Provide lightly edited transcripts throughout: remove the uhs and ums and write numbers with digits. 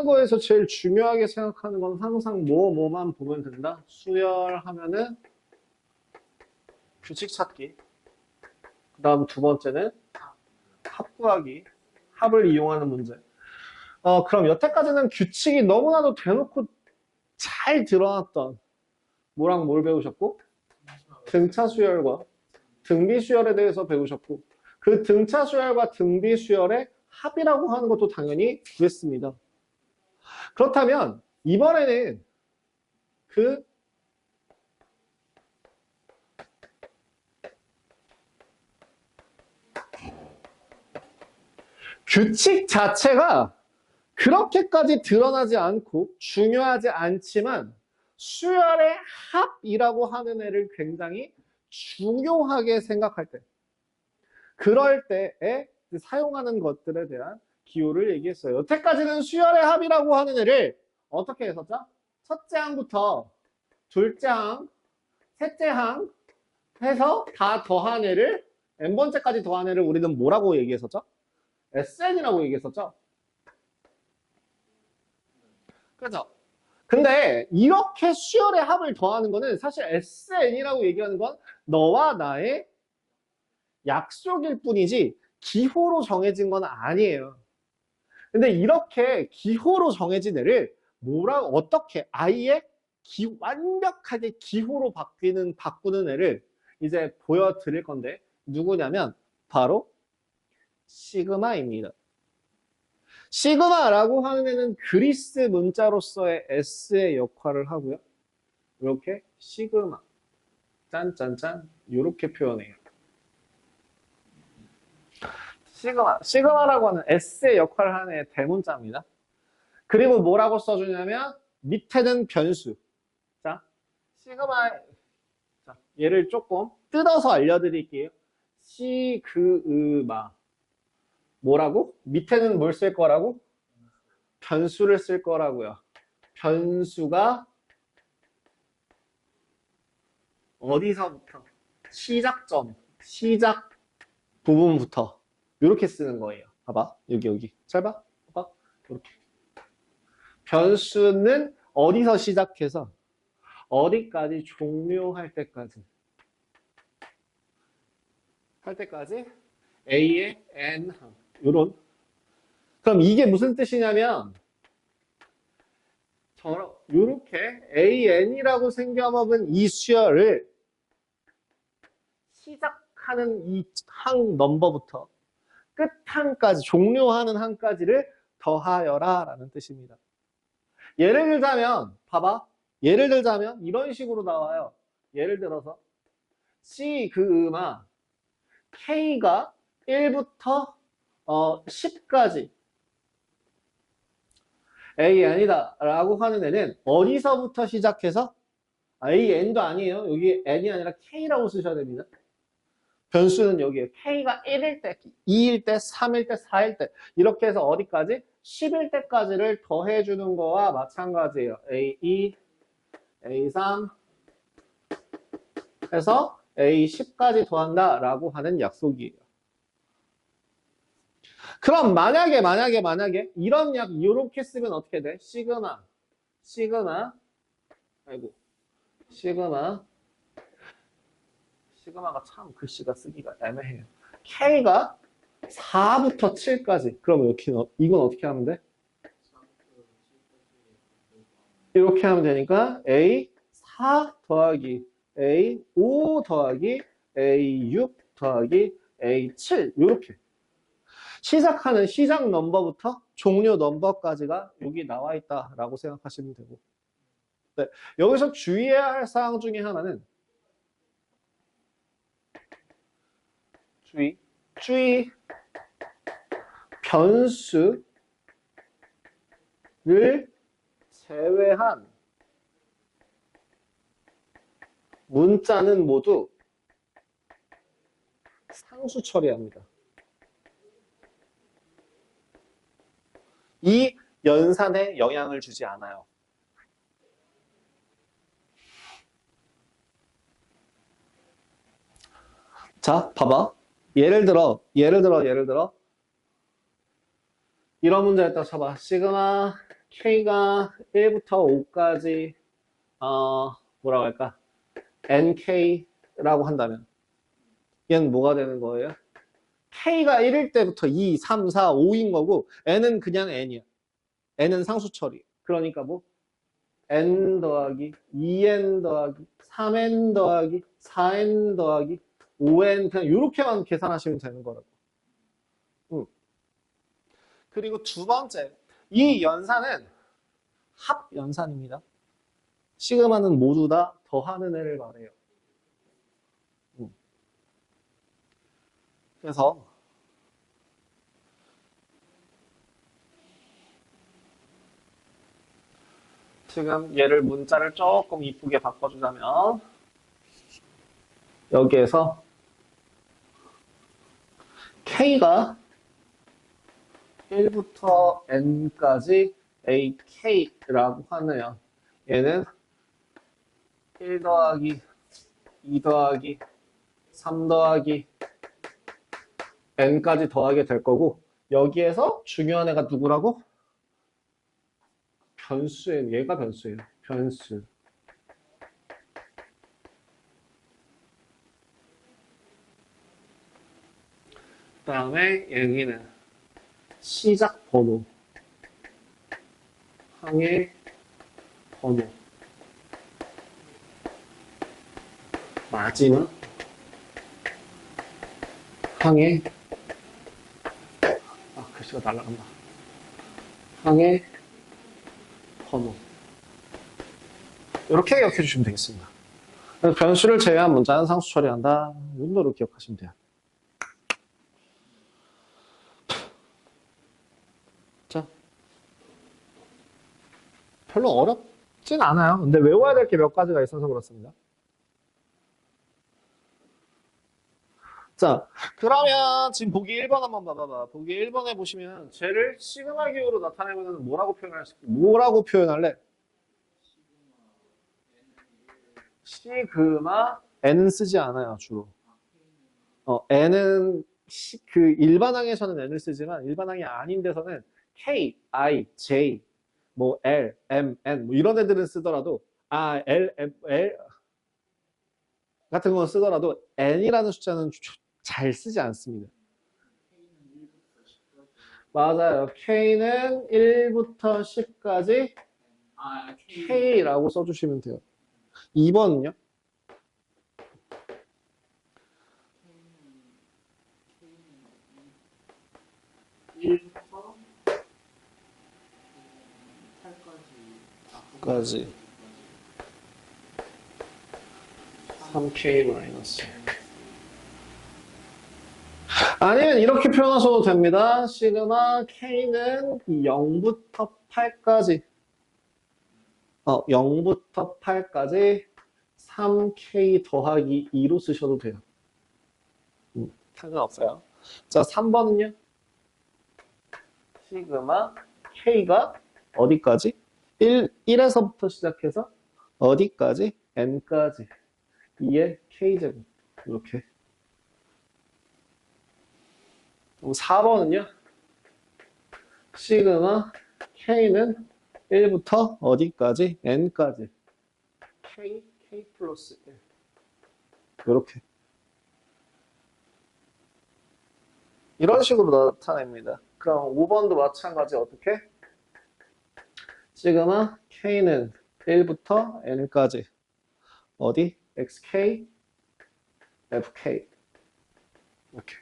한국어에서 제일 중요하게 생각하는 건 항상 뭐만 보면 된다. 수열하면은 규칙 찾기. 그 다음 두 번째는 합 구하기. 합을 이용하는 문제. 그럼 여태까지는 규칙이 너무나도 대놓고 잘 드러났던 뭐랑 뭘 배우셨고? 등차 수열과 등비 수열에 대해서 배우셨고, 그 등차 수열과 등비 수열의 합이라고 하는 것도 당연히 구했습니다. 그렇다면 이번에는 그 규칙 자체가 그렇게까지 드러나지 않고 중요하지 않지만 수열의 합이라고 하는 애를 굉장히 중요하게 생각할 때, 그럴 때에 사용하는 것들에 대한 기호를 얘기했어요. 여태까지는 수열의 합이라고 하는 애를 어떻게 했었죠? 첫째 항부터 둘째 항, 셋째 항 해서 다 더한 애를 n번째까지 더한 애를 우리는 뭐라고 얘기했었죠? SN이라고 얘기했었죠? 그렇죠? 근데 이렇게 수열의 합을 더하는 거는 사실 SN이라고 얘기하는 건 너와 나의 약속일 뿐이지 기호로 정해진 건 아니에요. 근데 이렇게 기호로 정해진 애를 어떻게 아예 완벽하게 기호로 바꾸는 애를 이제 보여드릴 건데, 누구냐면 바로 시그마입니다. 시그마라고 하는 애는 그리스 문자로서의 S의 역할을 하고요. 이렇게 시그마, 짠짠짠, 이렇게 표현해요. 시그마라고 하는 S의 역할을 하는 애 대문자입니다. 그리고 뭐라고 써주냐면 밑에는 변수. 자, 시그마, 자, 얘를 조금 뜯어서 알려드릴게요. 시그마. 뭐라고? 밑에는 뭘 쓸 거라고? 변수를 쓸 거라고요. 변수가 어디서부터? 시작점, 시작 부분부터 이렇게 쓰는 거예요. 봐봐, 여기 잘 봐, 봐봐, 이렇게. 변수는 어디서 시작해서 어디까지 종료할 때까지 A의 N항, 요런. 그럼 이게 무슨 뜻이냐면 요렇게 AN이라고 생겨먹은 이 수열을 시작하는 이 항 넘버부터 끝항까지, 종료하는 항까지를 더하여라 라는 뜻입니다. 예를 들자면 봐봐, 예를 들자면 이런 식으로 나와요. 예를 들어서 시그마 K가 1부터 10까지 AN이다 라고 하는 애는 어디서부터 시작해서, AN도 아니에요. 여기 N이 아니라 K라고 쓰셔야 됩니다. 변수는 여기에 K가 1일 때, 2일 때, 3일 때, 4일 때 이렇게 해서 어디까지? 10일 때까지를 더해주는 거와 마찬가지예요. A2, A3 해서 A10까지 더한다 라고 하는 약속이에요. 그럼 만약에 이런 약 이렇게 쓰면 어떻게 돼? 시그마가 참 글씨가 쓰기가 애매해요. K가 4부터 7까지. 그럼 이건 어떻게 하면 돼? 이렇게 하면 되니까 A4 더하기 A5 더하기 A6 더하기 A7 이렇게 시작하는 시작 넘버부터 종료 넘버까지가 여기 나와 있다라고 생각하시면 되고, 네, 여기서 주의해야 할 사항 중에 하나는 주의 변수를 제외한 문자는 모두 상수 처리합니다. 이 연산에 영향을 주지 않아요. 자, 봐봐. 예를 들어 이런 문제를 딱 쳐봐. 시그마 K가 1부터 5까지 뭐라고 할까? NK라고 한다면 얘는 뭐가 되는 거예요? K가 1일 때부터 2, 3, 4, 5인 거고 N은 그냥 N이야. N은 상수 처리. 그러니까 뭐 N 더하기 2N 더하기 3N 더하기 4N 더하기 5N 그냥 이렇게만 계산하시면 되는 거라고. 그리고 두 번째, 이 연산은 합연산입니다. 시그마는 모두 다 더하는 애를 말해요. 그래서 지금 얘를 문자를 조금 이쁘게 바꿔주자면 여기에서 K가 1부터 N까지 AK라고 하네요. 얘는 1 더하기 2 더하기 3 더하기 N까지 더하게 될 거고 여기에서 중요한 애가 누구라고? 변수예요. 얘가 변수예요. 변수. 그 다음에 여기는 시작 번호, 항해 번호, 마지막 항해 글씨가 날아간다. 항해 번호. 이렇게 기억해 주시면 되겠습니다. 변수를 제외한 문자는 상수 처리한다. 이 정도로 기억하시면 돼요. 자, 별로 어렵진 않아요. 근데 외워야 될 게 몇 가지가 있어서 그렇습니다. 자, 그러면 지금 보기 1번 한번 봐봐봐. 보기 1번에 보시면 쟤를 시그마 기호로 나타내면 뭐라고 표현할래? 시그마 N 쓰지 않아요, 주로. N은 그 일반항에서는 N을 쓰지만 일반항이 아닌 데서는 K, I, J, 뭐 L, M, N 뭐 이런 애들은 쓰더라도 L, M, L 같은 거 쓰더라도 N이라는 숫자는 잘 쓰지 않습니다. 맞아요. K는 1부터 10까지 K라고 써주시면 돼요. 2번은요? 까지 3K 마이너스 아니면 이렇게 표현하셔도 됩니다. 시그마 K는 0부터 8까지 0부터 8까지 3K 더하기 2로 쓰셔도 돼요. 상관없어요. 자, 3번은요? 시그마 K가 어디까지? 1에서부터 시작해서 어디까지? N까지 2의 K제곱 이렇게. 그럼 4번은요? 시그마 K는 1부터 어디까지? N까지 K 플러스 1 이렇게 이런 식으로 나타냅니다. 그럼 5번도 마찬가지 어떻게? 시그마 K는 1부터 N까지 어디? XK, FK 이렇게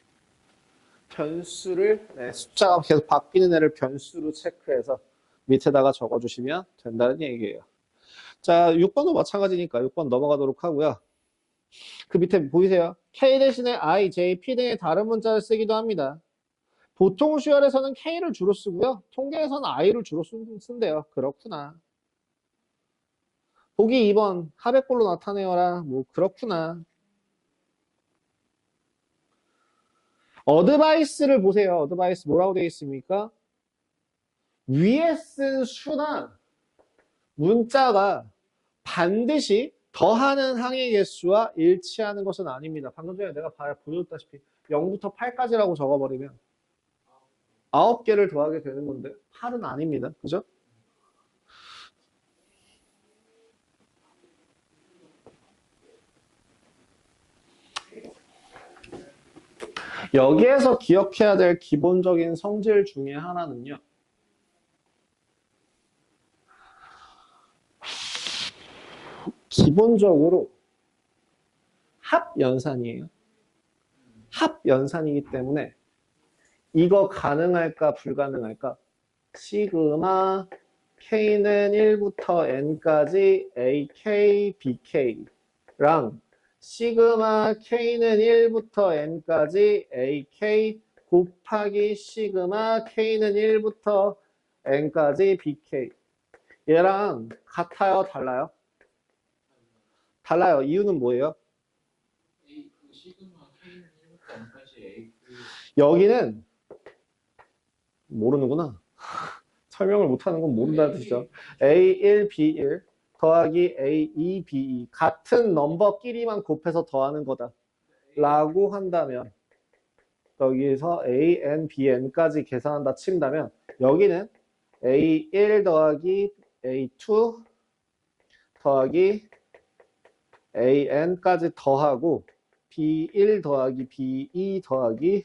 변수를 숫자가 계속 바뀌는 애를 변수로 체크해서 밑에다가 적어주시면 된다는 얘기예요. 자, 6번도 마찬가지니까 6번 넘어가도록 하고요. 그 밑에 보이세요? K 대신에 I, J, P 등의 다른 문자를 쓰기도 합니다. 보통 수열에서는 K를 주로 쓰고요. 통계에서는 I를 주로 쓴대요. 그렇구나. 보기 2번 하백골로 나타내어라. 뭐 그렇구나. 어드바이스를 보세요. 어드바이스 뭐라고 되어 있습니까? 위에 쓴 수나 문자가 반드시 더하는 항의 개수와 일치하는 것은 아닙니다. 방금 전에 내가 보여줬다시피 0부터 8까지라고 적어버리면 9개를 더하게 되는 건데 8은 아닙니다. 그죠? 여기에서 기억해야 될 기본적인 성질 중에 하나는요. 기본적으로 합연산이에요. 합연산이기 때문에 이거 가능할까 불가능할까? 시그마 K는 1부터 N까지 AK, BK랑 시그마 K는 1부터 N까지 AK 곱하기 시그마 K는 1부터 N까지 BK 얘랑 같아요? 달라요? 달라요. 이유는 뭐예요? 여기는 모르는구나. 설명을 못하는 건 모른다는 뜻이죠. A1, B1 더하기 A2, B2 같은 넘버끼리만 곱해서 더하는 거다 라고 한다면 여기서 A, N, B, N까지 계산한다 친다면 여기는 A1 더하기 A2 더하기 AN까지 더하고 B1 더하기 B2 더하기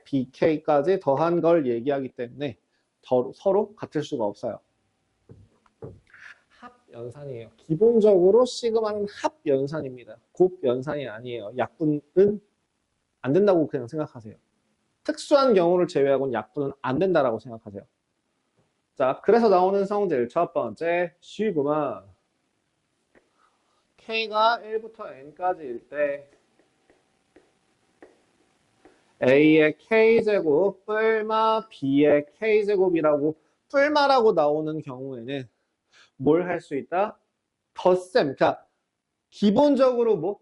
BK까지 더한 걸 얘기하기 때문에 서로 같을 수가 없어요. 합연산이에요. 기본적으로 시그마는 합연산입니다. 곱연산이 아니에요. 약분은 안 된다고 그냥 생각하세요. 특수한 경우를 제외하고는 약분은 안 된다라고 생각하세요. 자, 그래서 나오는 성질 첫 번째 시그마 K가 1부터 N까지일 때 A의 K제곱 뿔마 B의 K제곱이라고 뿔마라고 나오는 경우에는 뭘 할 수 있다? 덧셈. 그러니까 기본적으로 뭐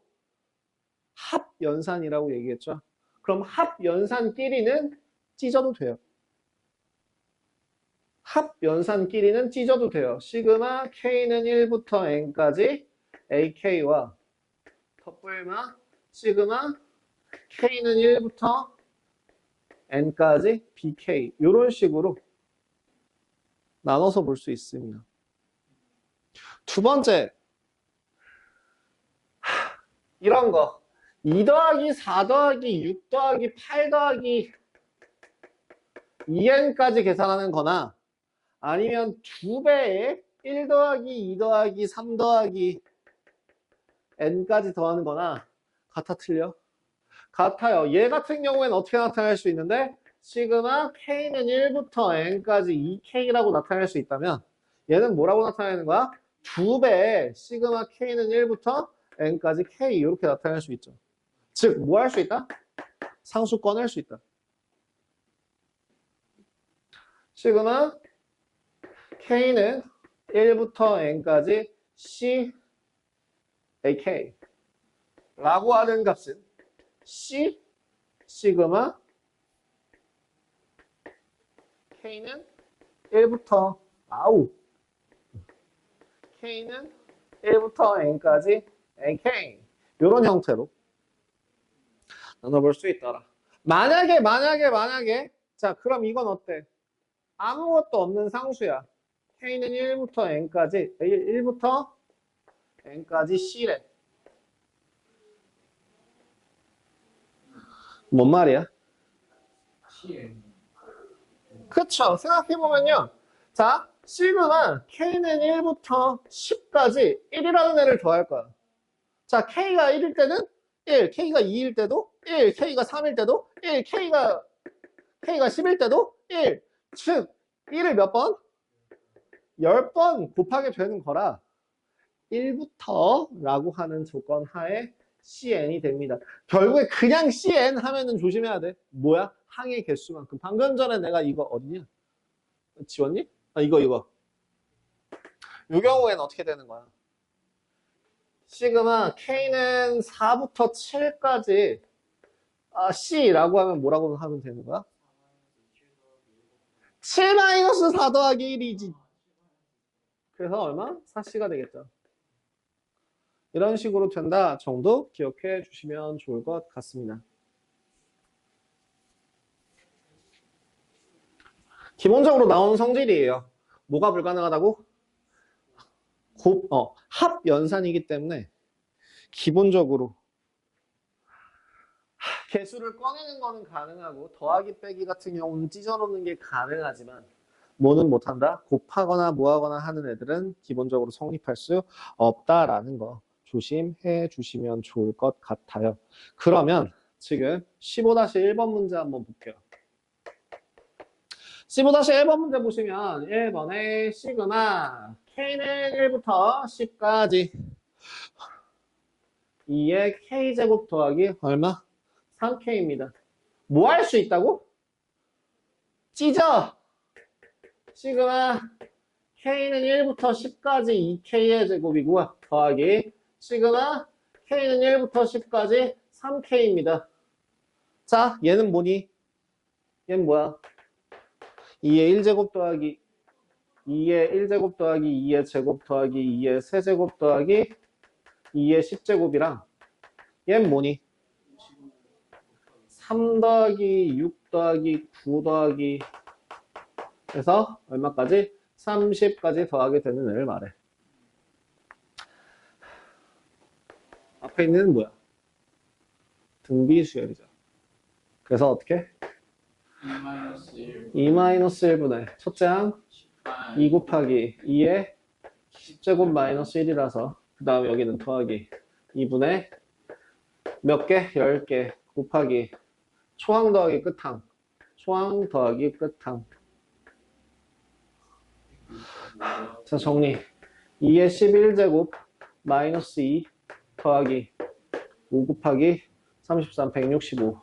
합연산이라고 얘기했죠. 그럼 합연산끼리는 찢어도 돼요. 합연산끼리는 찢어도 돼요. 시그마 K는 1부터 N까지 AK와 덧뿔마 시그마 K는 1부터 N까지 BK 이런 식으로 나눠서 볼 수 있습니다. 두 번째 이런 거 2 더하기 4 더하기 6 더하기 8 더하기 2n까지 계산하는 거나 아니면 2배의 1 더하기 2 더하기 3 더하기 n까지 더하는 거나 같아 틀려? 같아요. 얘 같은 경우에는 어떻게 나타낼 수 있는데 시그마 K는 1부터 N까지 2K라고 나타낼 수 있다면 얘는 뭐라고 나타내는 거야? 2배의 시그마 K는 1부터 N까지 K 이렇게 나타낼 수 있죠. 즉, 뭐 할 수 있다? 상수 꺼낼 수 있다. 시그마 K는 1부터 N까지 C, AK 라고 하는 값은 C, 시그마 K는 1부터 K는 1부터 N까지 AK 이런 형태로 나눠볼 수 있더라. 만약에 자 그럼 이건 어때? 아무것도 없는 상수야. K는 1부터 N까지 1부터 N까지 C래. 뭔 말이야? 그쵸. 생각해보면요. 자, C는 K는 1부터 10까지 1이라는 애를 더할 거야. 자, K가 1일 때는 1, K가 2일 때도 1, K가 3일 때도 1, K가 10일 때도 1. 즉, 1을 몇 번? 10번 곱하게 되는 거라 1부터 라고 하는 조건 하에 CN이 됩니다. 결국에 그냥 CN 하면은 조심해야 돼. 뭐야? 항의 개수만큼. 방금 전에 내가 이거 어디냐? 지웠니? 아, 이거. 이 경우에는 어떻게 되는 거야? 시그마 K는 4부터 7까지 C라고 하면 뭐라고 하면 되는 거야? 7-4 더하기 1이지. 그래서 얼마? 4C가 되겠죠. 이런 식으로 된다 정도 기억해 주시면 좋을 것 같습니다. 기본적으로 나오는 성질이에요. 뭐가 불가능하다고? 합연산이기 때문에 기본적으로 개수를 꺼내는 거는 가능하고 더하기 빼기 같은 경우는 찢어놓는 게 가능하지만 뭐는 못한다? 곱하거나 뭐하거나 하는 애들은 기본적으로 성립할 수 없다라는 거 조심해 주시면 좋을 것 같아요. 그러면 지금 15-1번 문제 한번 볼게요. 15-1번 문제 보시면 1번에 시그마 K는 1부터 10까지 2의 K제곱 더하기 얼마? 3K입니다. 뭐 할 수 있다고? 찢어! 시그마 K는 1부터 10까지 2K의 제곱이고 더하기 시그마 K는 1부터 10까지 3K입니다. 자, 얘는 뭐니? 얘는 뭐야? 2의 1제곱 더하기 2의 1제곱 더하기 2의 제곱 더하기 2의 세제곱 더하기 2의 10제곱이랑 얘는 뭐니? 3 더하기 6 더하기 9 더하기 해서 얼마까지? 30까지 더하게 되는 애를 말해. 앞에 있는 애는 뭐야? 등비수열이죠. 그래서 어떻게? 2-1분의 첫째 항 2 곱하기 2의 10제곱 마이너스 1이라서 그 다음 여기는 더하기 2분의 몇 개? 10개 곱하기 초항 더하기 끝항 초항 더하기 끝항. 자, 정리. 2의 11제곱 마이너스 2 더하기 5 곱하기 33 165.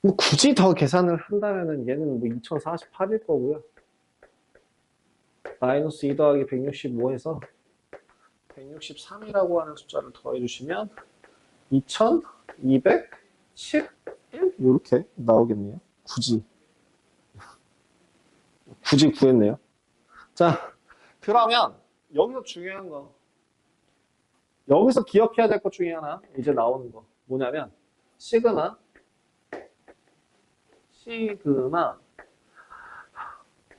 뭐 굳이 더 계산을 한다면은 얘는 뭐 2048일 거고요. 마이너스 2 더하기 165 해서 163이라고 하는 숫자를 더해주시면 2211 이렇게 나오겠네요. 굳이 구했네요. 자, 그러면 여기서 중요한 거, 여기서 기억해야 될 것 중에 하나 이제 나오는 거 뭐냐면 시그마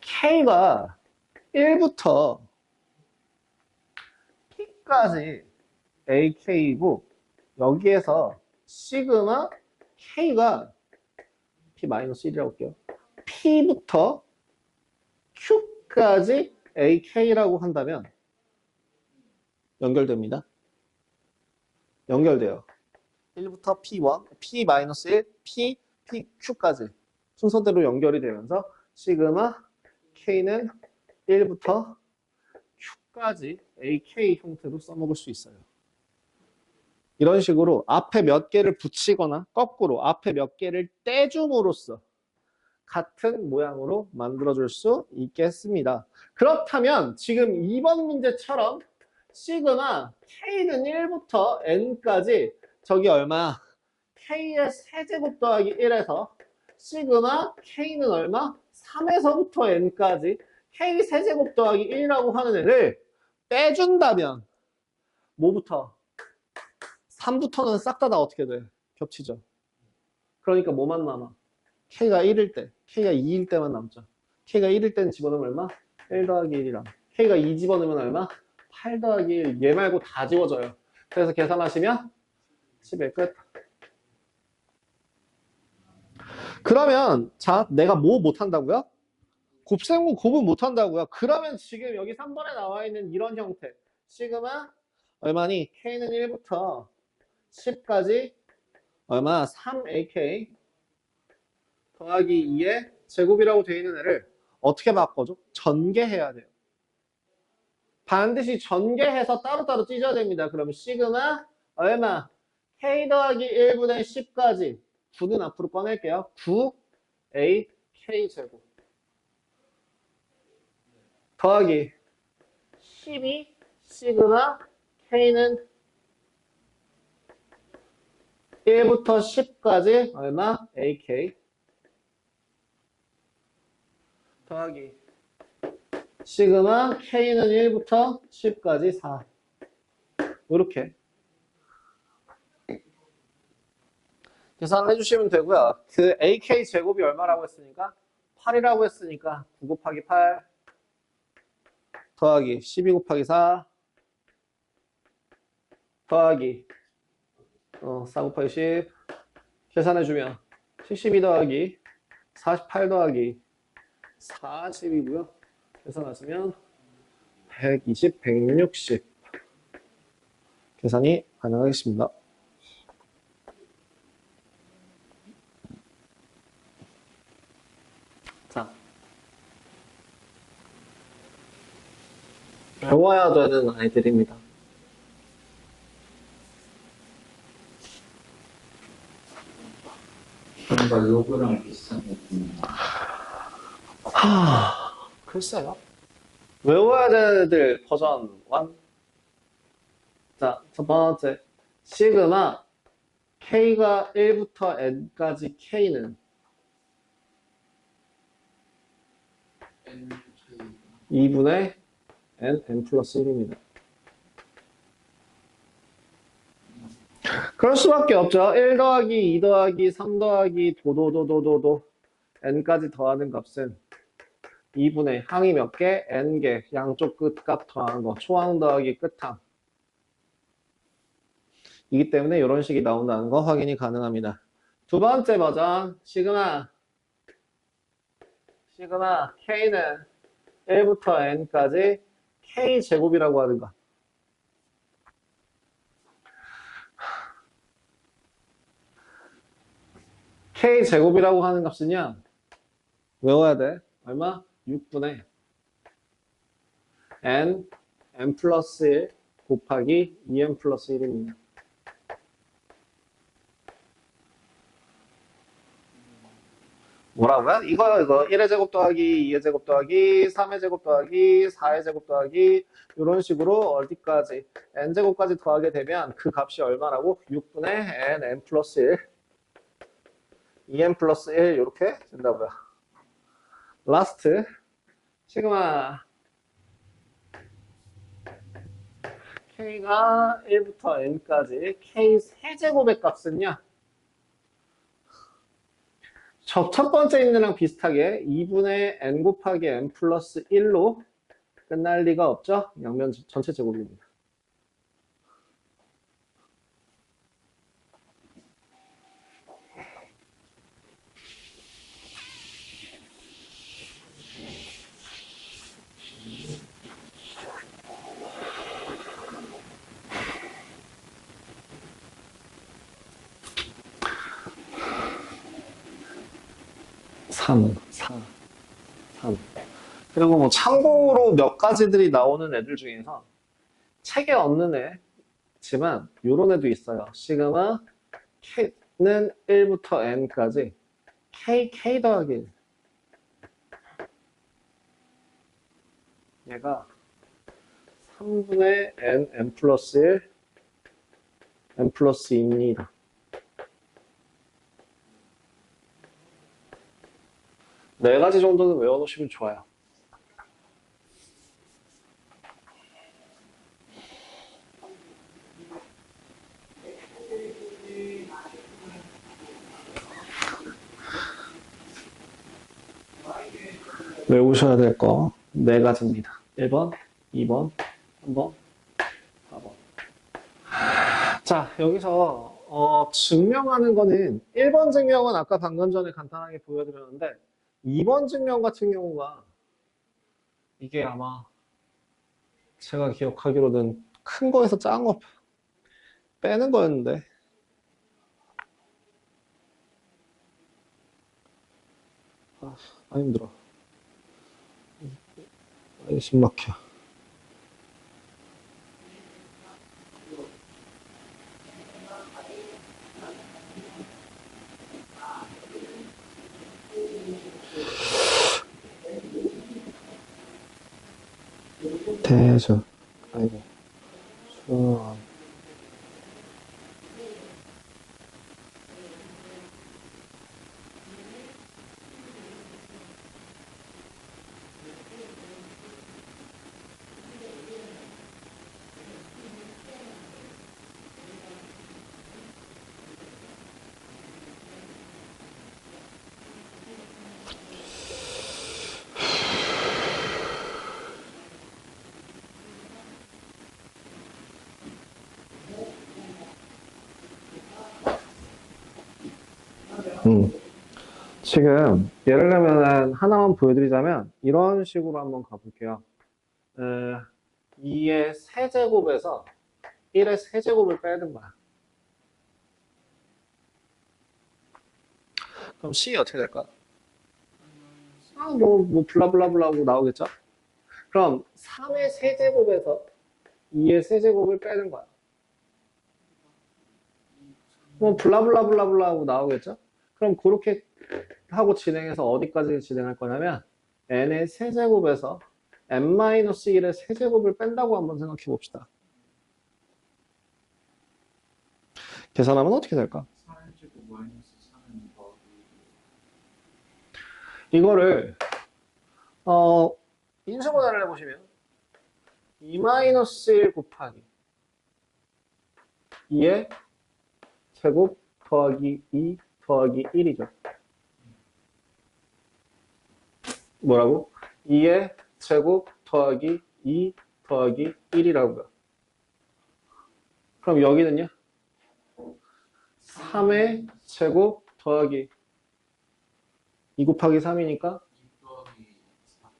K가 1부터 P까지 AK이고 여기에서 시그마 K가 P-1이라고 할게요. P부터 Q까지 AK라고 한다면 연결됩니다. 연결돼요. 1부터 P1, P-1, P, PQ까지 순서대로 연결이 되면서 시그마 K는 1부터 Q까지 AK 형태로 써먹을 수 있어요. 이런 식으로 앞에 몇 개를 붙이거나 거꾸로 앞에 몇 개를 떼줌으로써 같은 모양으로 만들어줄 수 있겠습니다. 그렇다면 지금 2번 문제처럼 시그마 K는 1부터 N까지 저기 얼마야? K의 세제곱 더하기 1에서 시그마 K는 얼마? 3에서부터 N까지 K 세제곱 더하기 1이라고 하는 애를 빼준다면 뭐부터? 3부터는 싹 다 어떻게 돼? 겹치죠. 그러니까 뭐만 남아? K가 1일 때, K가 2일 때만 남죠. K가 1일 때는 집어넣으면 얼마? 1 더하기 1이랑 K가 2 집어넣으면 얼마? 8 더하기 1. 얘 말고 다 지워져요. 그래서 계산하시면 10일 끝. 그러면 자, 내가 뭐 못한다고요? 곱셈과 곱은 못한다고요? 그러면 지금 여기 3번에 나와 있는 이런 형태 시그마 얼마니? K는 1부터 10까지 얼마? 3AK 더하기 2의 제곱이라고 되어 있는 애를 어떻게 바꿔줘? 전개해야 돼요. 반드시 전개해서 따로따로 찢어야 됩니다. 그러면 시그마 얼마? K 더하기 1분의 10까지 9는 앞으로 꺼낼게요. 9A K 제곱 더하기 12 시그마 K는 1부터 10까지 얼마? AK 더하기 시그마 K는 1부터 10까지 4 이렇게 계산해 주시면 되고요. 그 AK 제곱이 얼마라고 했으니까 8이라고 했으니까 9 곱하기 8 더하기 12 곱하기 4 더하기 4 곱하기 10 계산해 주면 72 더하기 48 더하기 40이고요. 계산하시면 120, 160 계산이 가능하겠습니다. 자, 배워야 되는 아이들입니다. 뭔가 요거랑 비슷한 느낌. 글쎄요. 외워야 되는 애들 버전 1. 자, 첫 번째. 시그마 K가 1부터 N까지 K는 N 2분의 N 플러스 1입니다. 그럴 수밖에 없죠. 1 더하기 2 더하기 3 더하기 도도도도도도 N까지 더하는 값은 2분의 항이 몇 개? N개. 양쪽 끝값 더하는 거. 초항 더하기 끝항. 이기 때문에 이런 식이 나온다는 거 확인이 가능합니다. 두 번째 버전 시그마 K는 1부터 N까지 K제곱이라고 하는가. K제곱이라고 하는 값은요. 외워야 돼. 얼마? 6분의 N 플러스 1 곱하기 2N 플러스 1입니다. 뭐라고요? 이거 1의 제곱 더하기 2의 제곱 더하기 3의 제곱 더하기 4의 제곱 더하기 이런 식으로 어디까지 n제곱까지 더하게 되면 그 값이 얼마라고? 6분의 n 플러스 1 2n 플러스 1 이렇게 된다고요. 라스트 시그마 k가 1부터 n까지 k 세제곱의 값은요. 첫 번째 있는 애랑 비슷하게 2분의 n 곱하기 n 플러스 1로 끝날 리가 없죠. 양면 전체 제곱입니다. 삼. 그리고 뭐 참고로 몇 가지들이 나오는 애들 중에서 책에 없는 애지만 요런 애도 있어요. 시그마 K는 1부터 N까지 K 더하기 1. 얘가 3분의 N 플러스 1, N 플러스 2입니다. 네 가지 정도는 외워놓으시면 좋아요. 외우셔야 될 거 네 가지입니다. 1번, 2번, 3번, 4번. 자, 여기서 증명하는 거는 1번 증명은 아까 방금 전에 간단하게 보여드렸는데 2번 증명 같은 경우가 이게 아마 제가 기억하기로는 큰 거에서 작은 거 빼는 거였는데 아 힘들어. 숨 막혀. 대저 아이고 수원 지금 예를 들면 하나만 보여드리자면 이런 식으로 한번 가볼게요. 2의 세제곱에서 1의 세제곱을 빼는 거야. 그럼 C 어떻게 될까? 뭐 블라블라블라고 나오겠죠? 그럼 3의 세제곱에서 2의 세제곱을 빼는 거야. 뭐 블라블라블라블라 하고 나오겠죠? 그럼 그렇게 하고 진행해서 어디까지 진행할 거냐면 n의 세제곱에서 n-1의 세제곱을 뺀다고 한번 생각해 봅시다. 계산하면 어떻게 될까? 4제곱 마이너스 4는 더하기 이거를 인수분해를 해보시면 2-1 곱하기 2의 제곱 더하기 2 더하기 1이죠. 뭐라고? 2의 제곱 더하기 2 더하기 1이라고요. 그럼 여기는요? 3의 제곱 더하기 2 곱하기 3이니까 2 더하기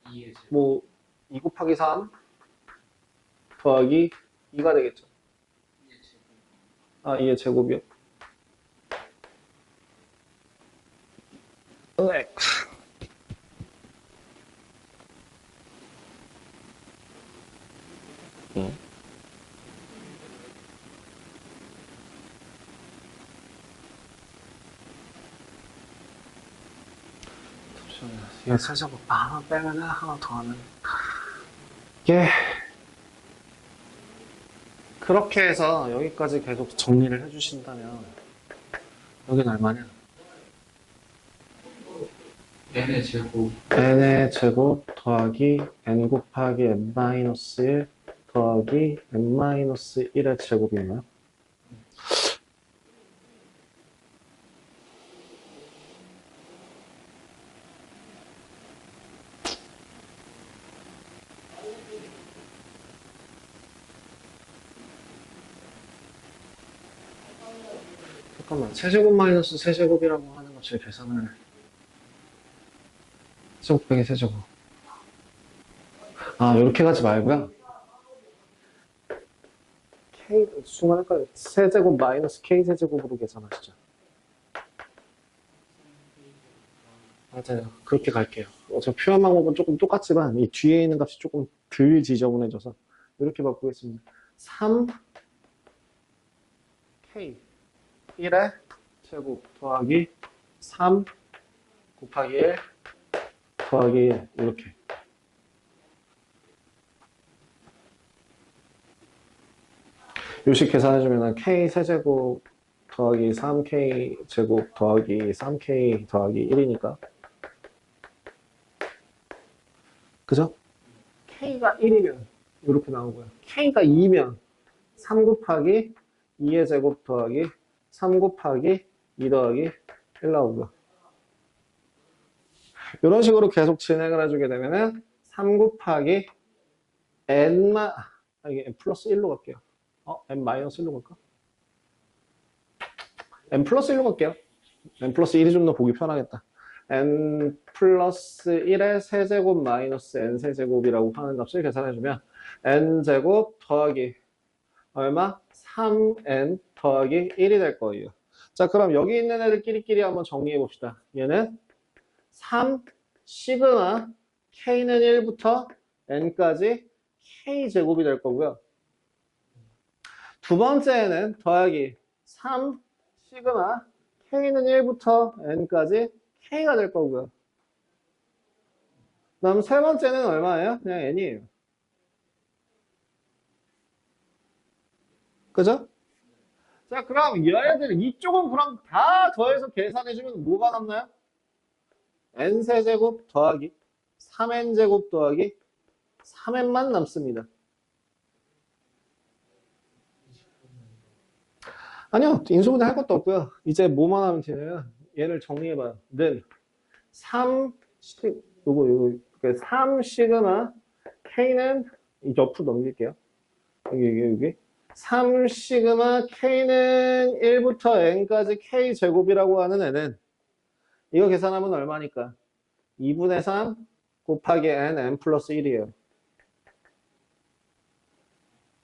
2의 제곱 뭐 2 곱하기 3 더하기 2가 되겠죠. 2의 제곱 아, 2의 제곱이요. 네. 이거 세제곱 하나 빼면 하나 더하면 이게 그렇게 해서 여기까지 계속 정리를 해주신다면 여기는 얼마냐? n의 제곱 n의 제곱 더하기 n 곱하기 n-1 더하기 n-1의 제곱이네요. 잠깐만, 세제곱 마이너스 세제곱이라고 하는 것을 계산을 세제곱 빼기 세제곱. 아, 이렇게 가지 말고요. K, 순간 헷갈려. 세제곱 마이너스 K 세제곱으로 계산하시죠. 맞아요. 그렇게 갈게요. 저 표현 방법은 조금 똑같지만 이 뒤에 있는 값이 조금 덜 지저분해져서 이렇게 바꾸겠습니다. 3K 1의 제곱 더하기 3 곱하기 1 더하기 1 이렇게. 요식 계산해주면 K 세제곱 더하기 3K 제곱 더하기 3K 더하기 1이니까 그죠? K가 1이면 이렇게 나오고요. K가 2면 3 곱하기 2의 제곱 더하기 3 곱하기 2 더하기 1 나오고요. 이런 식으로 계속 진행을 해주게 되면은 3 곱하기 이게 n 플러스 1로 갈게요. n 마이너스 1로 갈까? n 플러스 1로 갈게요. n 플러스 1이 좀 더 보기 편하겠다. n 플러스 1의 세제곱 마이너스 n 세제곱이라고 하는 값을 계산해주면 n제곱 더하기 얼마? 3n 더하기 1이 될 거예요. 자, 그럼 여기 있는 애들끼리끼리 한번 정리해 봅시다. 얘는 3 시그마 k는 1부터 n까지 k제곱이 될 거고요. 두 번째는 더하기 3 시그마 k는 1부터 n까지 k가 될 거고요. 그다음 세 번째는 얼마예요? 그냥 n이에요. 그죠? 자, 그럼 얘네들 이쪽은 그럼 다 더해서 계산해주면 뭐가 남나요? n세제곱 더하기 3n제곱 더하기 3n만 남습니다. 아니요, 인수분해 할 것도 없고요. 이제 뭐만 하면 되냐면 얘를 정리해봐요. 는 3 시그마 k는 이 옆으로 넘길게요. 여기 3 시그마 k는 1부터 n까지 k 제곱이라고 하는 애는 이거 계산하면 얼마니까? 2분의 3 곱하기 n 플러스 1이에요.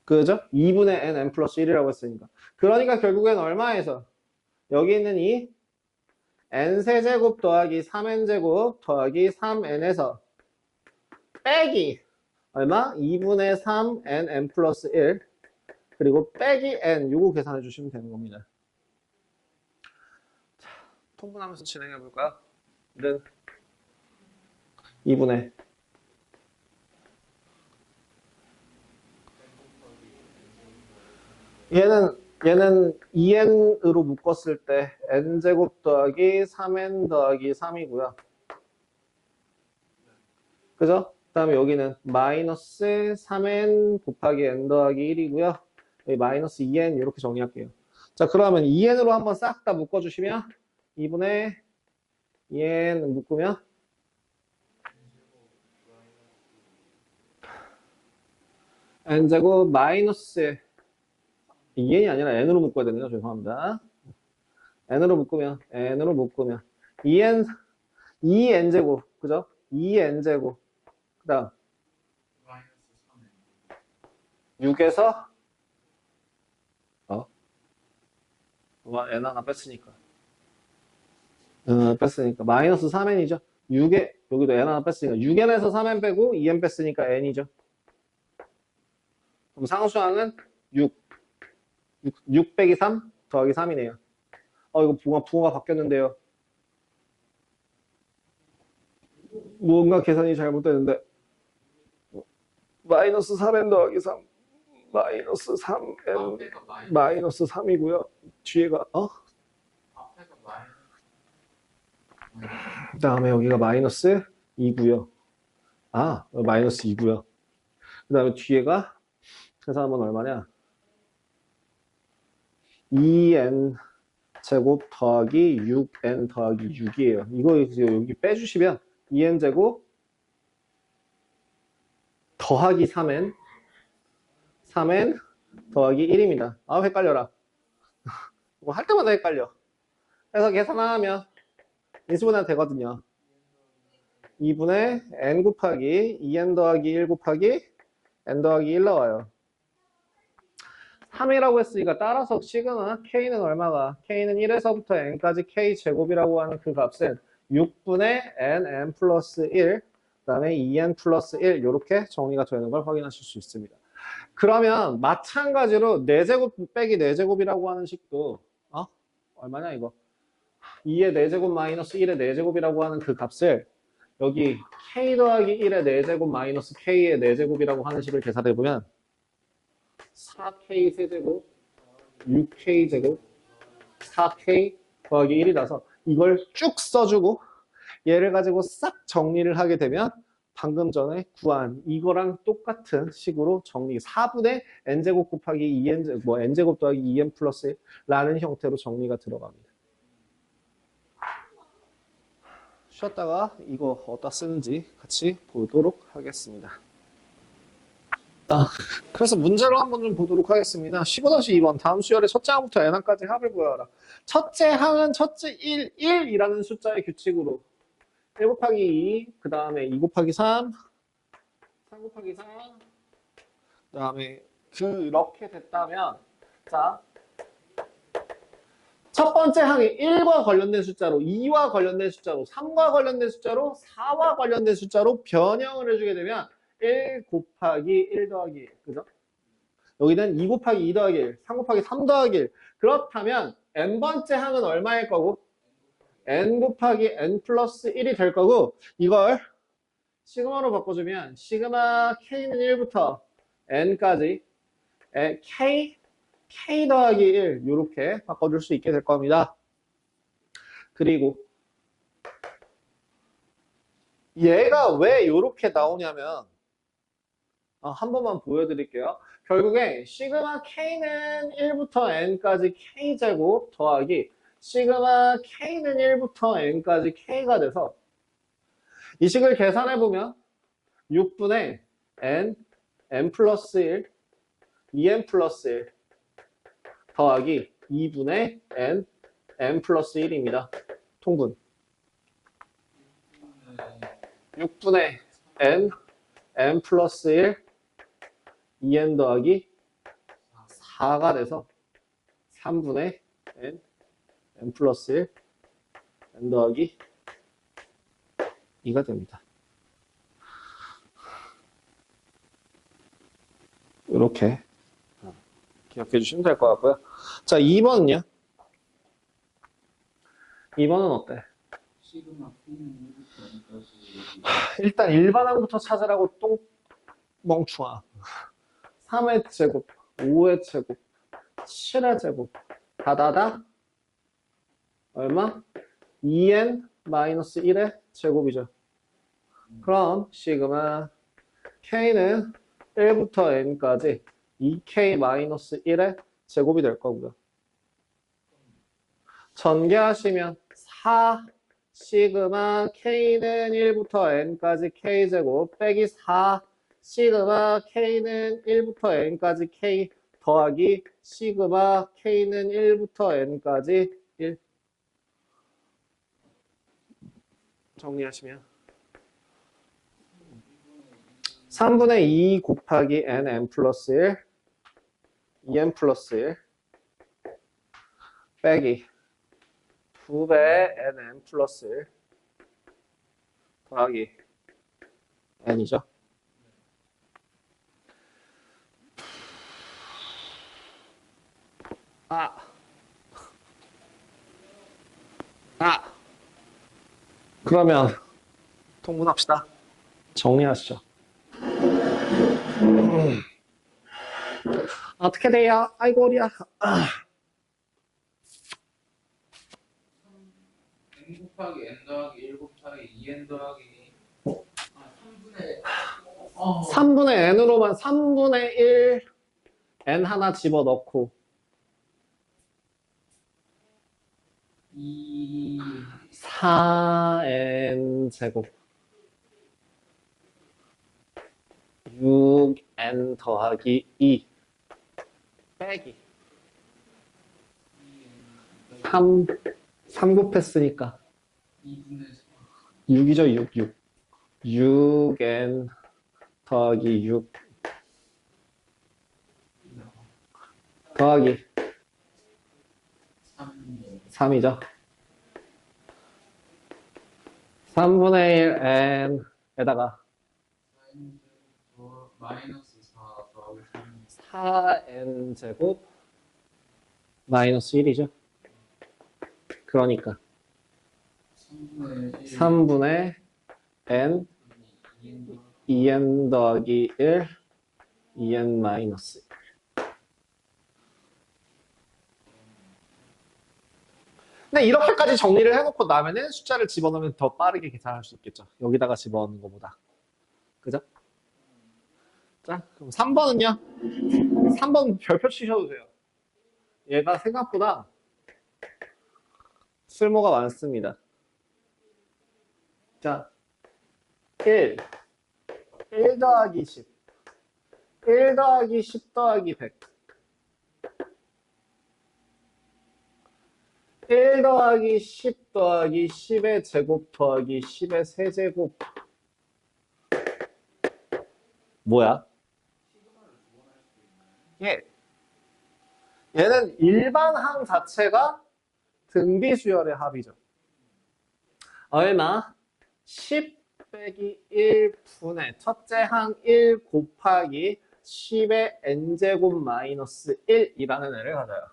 그죠? 2분의 n 플러스 1이라고 했으니까. 그러니까 결국엔 얼마에서? 여기 있는 이 n세제곱 더하기 3n제곱 더하기 3n에서 빼기 얼마? 2분의 3 n 플러스 1 그리고 빼기 n 요거 계산해 주시면 되는 겁니다. 자, 통분하면서 진행해 볼까요? 는 2분의 얘는 2n으로 묶었을 때 n제곱 더하기 3n 더하기 3이고요. 그죠? 그 다음에 여기는 마이너스 3n 곱하기 n 더하기 1이고요. 여기 마이너스 2n 이렇게 정리할게요. 자, 그러면 2n으로 한번 싹 다 묶어주시면 2분의 2n 묶으면 n제곱 마이너스 2n이 아니라 n으로 묶어야 되네요. 죄송합니다. n으로 묶으면 2n제곱 그죠? 2n제곱 그 다음 마이너스 6에서 n 하나 뺐으니까 마이너스 3n이죠. 6에 여기도 n 하나 뺐으니까 6n에서 3n 빼고 2n 뺐으니까 n이죠. 그럼 상수항은 6 빼기 3 더하기 3이네요. 이거 부호가 바뀌었는데요. 뭔가 계산이 잘못되는데 마이너스 3n 더하기 3 마이너스 3n 앞에가 마이너스 마이너스 3이고요. 뒤에가 앞에가 마이너스 그 다음에 여기가 마이너스 2고요. 마이너스 2고요. 그 다음에 뒤에가 계산하면 얼마냐? 2n 제곱 더하기 6n 더하기 6이에요. 이거 여기 빼주시면 2n 제곱 더하기 3n 더하기 1입니다. 헷갈려라. 뭐 할 때마다 헷갈려. 그래서 계산하면 인수분해 되거든요. 2분의 n 곱하기 2n 더하기 1 곱하기 n 더하기 1 나와요. 3이라고 했으니까 따라서 시그마 k는 얼마가? k는 1에서부터 n까지 k 제곱이라고 하는 그 값은 6분의 n 플러스 1, 그 다음에 2n 플러스 1 이렇게 정리가 되는 걸 확인하실 수 있습니다. 그러면 마찬가지로 4제곱 빼기 4제곱이라고 하는 식도 얼마냐 이거? 2의 4제곱 마이너스 1의 4제곱이라고 하는 그 값을 여기 k 더하기 1의 4제곱 마이너스 k의 4제곱이라고 하는 식을 계산해보면 4k 세제곱 6k 제곱 4k 더하기 1이라서 이걸 쭉 써주고 얘를 가지고 싹 정리를 하게 되면 방금 전에 구한 이거랑 똑같은 식으로 정리 4분의 n제곱 곱하기 2n n제곱 더하기 2n 플러스 1라는 형태로 정리가 들어갑니다. 쉬었다가 이거 어디다 쓰는지 같이 보도록 하겠습니다. 그래서 문제로 한번 좀 보도록 하겠습니다. 15-2번 다음 수열의 첫째 항부터 n항까지 합을 구하라. 첫째 항은 첫째 1이라는 숫자의 규칙으로 1 곱하기 2, 그 다음에 2 곱하기 3, 3 곱하기 4, 그 다음에 그렇게 됐다면 자, 첫 번째 항이 1과 관련된 숫자로 2와 관련된 숫자로 3과 관련된 숫자로 4와 관련된 숫자로 변형을 해주게 되면 1 곱하기 1 더하기 1 그죠? 여기는 2 곱하기 2 더하기 1 3 곱하기 3 더하기 1 그렇다면 n번째 항은 얼마일 거고? n 곱하기 n 플러스 1이 될 거고 이걸 시그마로 바꿔주면 시그마 k는 1부터 n까지 k 더하기 1 이렇게 바꿔줄 수 있게 될 겁니다. 그리고 얘가 왜 이렇게 나오냐면 한 번만 보여드릴게요. 결국에 시그마 k는 1부터 n까지 k제곱 더하기 시그마 k는 1부터 n까지 k가 돼서 이 식을 계산해보면 6분의 n 플러스 1, 2n 플러스 1 더하기 2분의 n 플러스 1입니다. 통분. 6분의 n, n 플러스 1, 2n 더하기 4가 돼서 3분의 n, n 플러스 1, n 더하기 2가 됩니다. 이렇게 기억해 주시면 될 것 같고요. 자, 2번은요? 2번은 어때? 시그마 K는 1부터 N까지 일단 일반항부터 찾으라고 똥 멍충아. 3의 제곱, 5의 제곱, 7의 제곱, 다다다 얼마? 2n-1의 제곱이죠. 그럼 시그마 k는 1부터 n까지 2k-1의 제곱이 될 거고요. 전개하시면 4 시그마 k는 1부터 n까지 k제곱 빼기 4 시그마 k는 1부터 n까지 k 더하기 시그마 k는 1부터 n까지 1 정리하시면 3분의 2 곱하기 n 플러스 1 2n 플러스 1 빼기 2배 n 플러스 1 더하기 n이죠. 그러면 통분합시다. 정리하시죠. 어떻게 돼요? 아이고 우리야. N 곱하기 N 더하기 1 곱하기 2N 더하기 3분의 3분의 n으로만 3분의 1 n 하나 집어넣고 4n 제곱 6n 더하기 2 빼기 3 곱했으니까 2분의 6이죠. 6 6n 더하기 6 더하기 3이죠. 3분의 1 n에다가 마이너스 4 더하기 3 4n 제곱 마이너스 1이죠. 그러니까 3분의 n 2n 더하기 1 2n 마이너스 1 근데 이렇게까지 정리를 해놓고 나면은 숫자를 집어넣으면 더 빠르게 계산할 수 있겠죠. 여기다가 집어넣는 것보다. 그죠? 자, 그럼 3번은요? 3번 별표 치셔도 돼요. 얘가 생각보다 쓸모가 많습니다. 자, 1 더하기 10 1 더하기 10 더하기 100 1 더하기 10 더하기 10의 제곱 더하기 10의 세제곱 뭐야? 얘는 일반항 자체가 등비수열의 합이죠. 얼마? 10 빼기 1분의 첫째 항 1 곱하기 10의 n제곱 마이너스 1이라는 애를 가져요.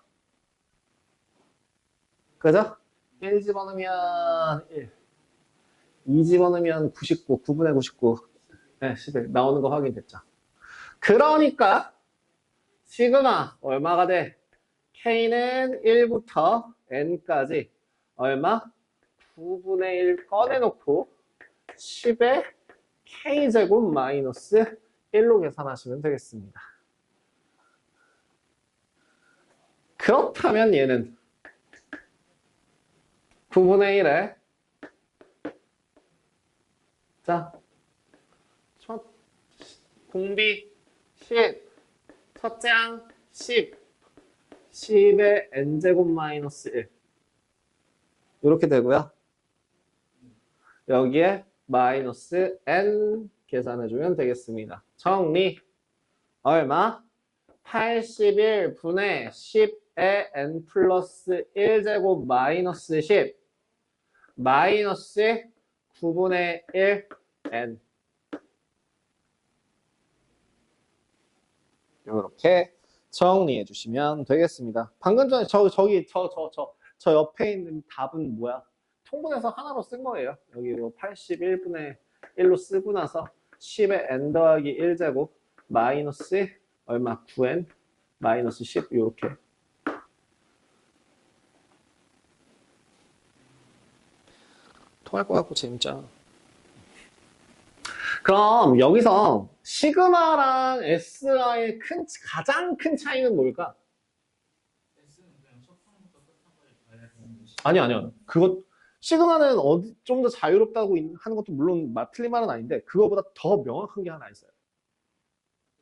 그죠? 1 집어넣으면 1 2 집어넣으면 99 9분의 99 네, 11 나오는 거 확인됐죠. 그러니까 시그마 얼마가 돼? K는 1부터 N까지 얼마? 9분의 1 꺼내놓고 10의 K제곱 마이너스 1로 계산하시면 되겠습니다. 그렇다면 얘는 9분의 1에 자, 첫 공비 10 첫째 항 10 10의 n제곱 마이너스 1 이렇게 되고요. 여기에 마이너스 n 계산해주면 되겠습니다. 정리. 얼마? 81분의 10의 n 플러스 1제곱 마이너스 10 마이너스 9분의 1 n 이렇게 정리해 주시면 되겠습니다. 방금 전에 저 옆에 있는 답은 뭐야? 통분해서 하나로 쓴 거예요. 여기 81분의 1로 쓰고 나서 10의 n 더하기 1제곱 마이너스 얼마? 9n 마이너스 10 이렇게. 통할 것 같고 재밌죠. 그럼 여기서 시그마랑 SI의 가장 큰 차이는 뭘까? S는 그냥 첫판부터 끝판까지 봐야 되는 것이 아니요. 시그마는 좀 더 자유롭다고 하는 것도 물론 틀린 말은 아닌데, 그거보다 더 명확한 게 하나 있어요.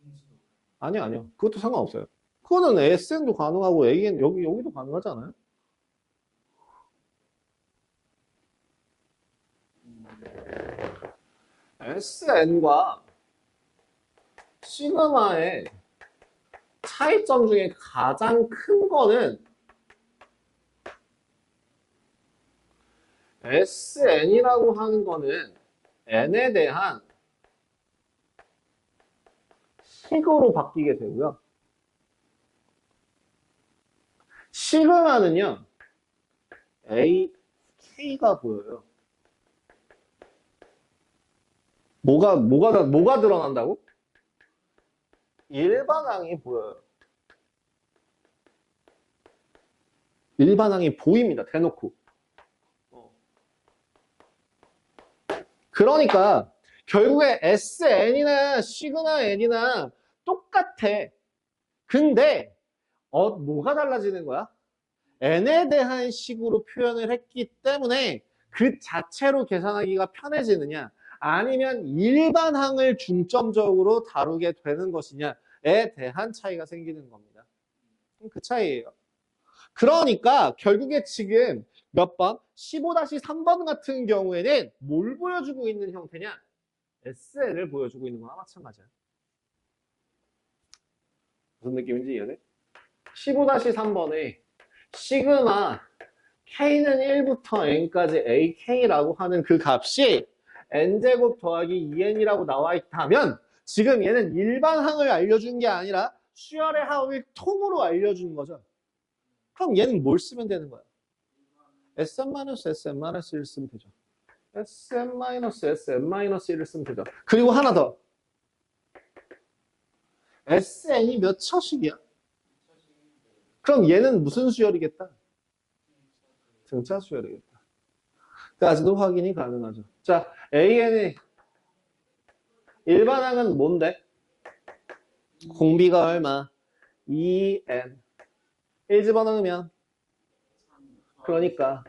음수도 아니요. 그것도 상관없어요. 그거는 SN도 가능하고 AN, 여기도 가능하지 않아요? SN과 시그마의 차이점 중에 가장 큰 거는 SN이라고 하는 거는 N에 대한 식으로 바뀌게 되고요. 시그마는요, AK가 보여요. 뭐가 드러난다고? 일반항이 보여요. 일반항이 보입니다. 대놓고. 그러니까 결국에 SN이나 시그마 N이나 똑같아. 근데 뭐가 달라지는 거야? N에 대한 식으로 표현을 했기 때문에 그 자체로 계산하기가 편해지느냐, 아니면 일반항을 중점적으로 다루게 되는 것이냐에 대한 차이가 생기는 겁니다. 그 차이예요. 그러니까 결국에 지금 몇 번? 15-3번 같은 경우에는 뭘 보여주고 있는 형태냐? SN을 보여주고 있는 거나 마찬가지야. 무슨 느낌인지 이해돼? 15-3번에 시그마 K는 1부터 N까지 AK라고 하는 그 값이 N제곱 더하기 2N이라고 나와 있다면 지금 얘는 일반항을 알려준 게 아니라 수열의 합을 통으로 알려준 거죠. 그럼 얘는 뭘 쓰면 되는 거야? SM-SM-1을 쓰면 되죠. SM-SM-1을 쓰면 되죠. 그리고 하나 더. SN이 몇 처식이야? 그럼 얘는 무슨 수열이겠다? 등차 수열이겠다. 까지도 확인이 가능하죠. 자, AN의 일반항은 뭔데? 공비가 얼마? 2N. 1 집어넣으면 그러니까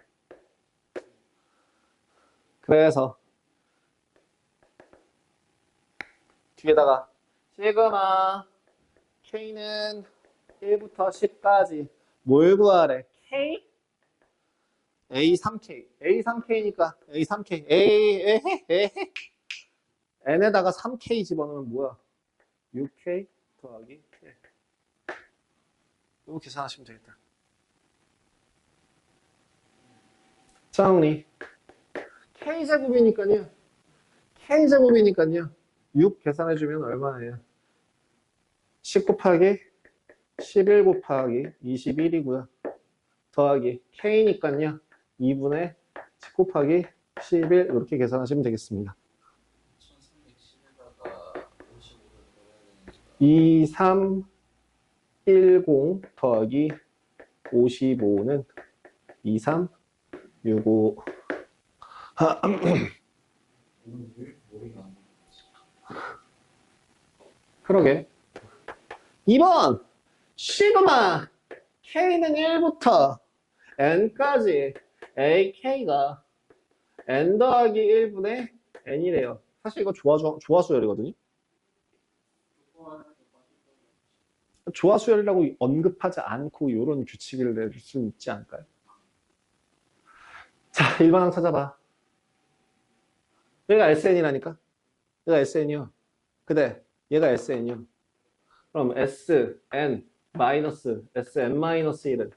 그래서 뒤에다가 시그마 K는 1부터 10까지 뭘 구하래? K? A3K. A3K니까 A3K. 에헤헤. N에다가 3K 집어넣으면 뭐야? 6K 더하기 1. 이거 계산하시면 되겠다. 정리. K제곱이니까요. K제곱이니까요. 6 계산해주면 얼마예요? 10 곱하기 11 곱하기 21이고요. 더하기 K니까요. 2분의 10 곱하기 11 이렇게 계산하시면 되겠습니다. 1310에다가 55를 더해야 되니까 2310 더하기 55는 2365. 머리가 안 그러게. 2번 시그마 K는 1부터 N까지 AK가 N 더하기 1분의 N이래요. 사실 이거 조화수열이거든요. 조화수열이라고 언급하지 않고 이런 규칙을 내줄 수 있지 않을까요? 자, 일반항 찾아봐. 얘가 SN이라니까? 얘가 SN이요. 그래, 얘가 SN이요. 그럼 SN 마이너스 SN 마이너스 1은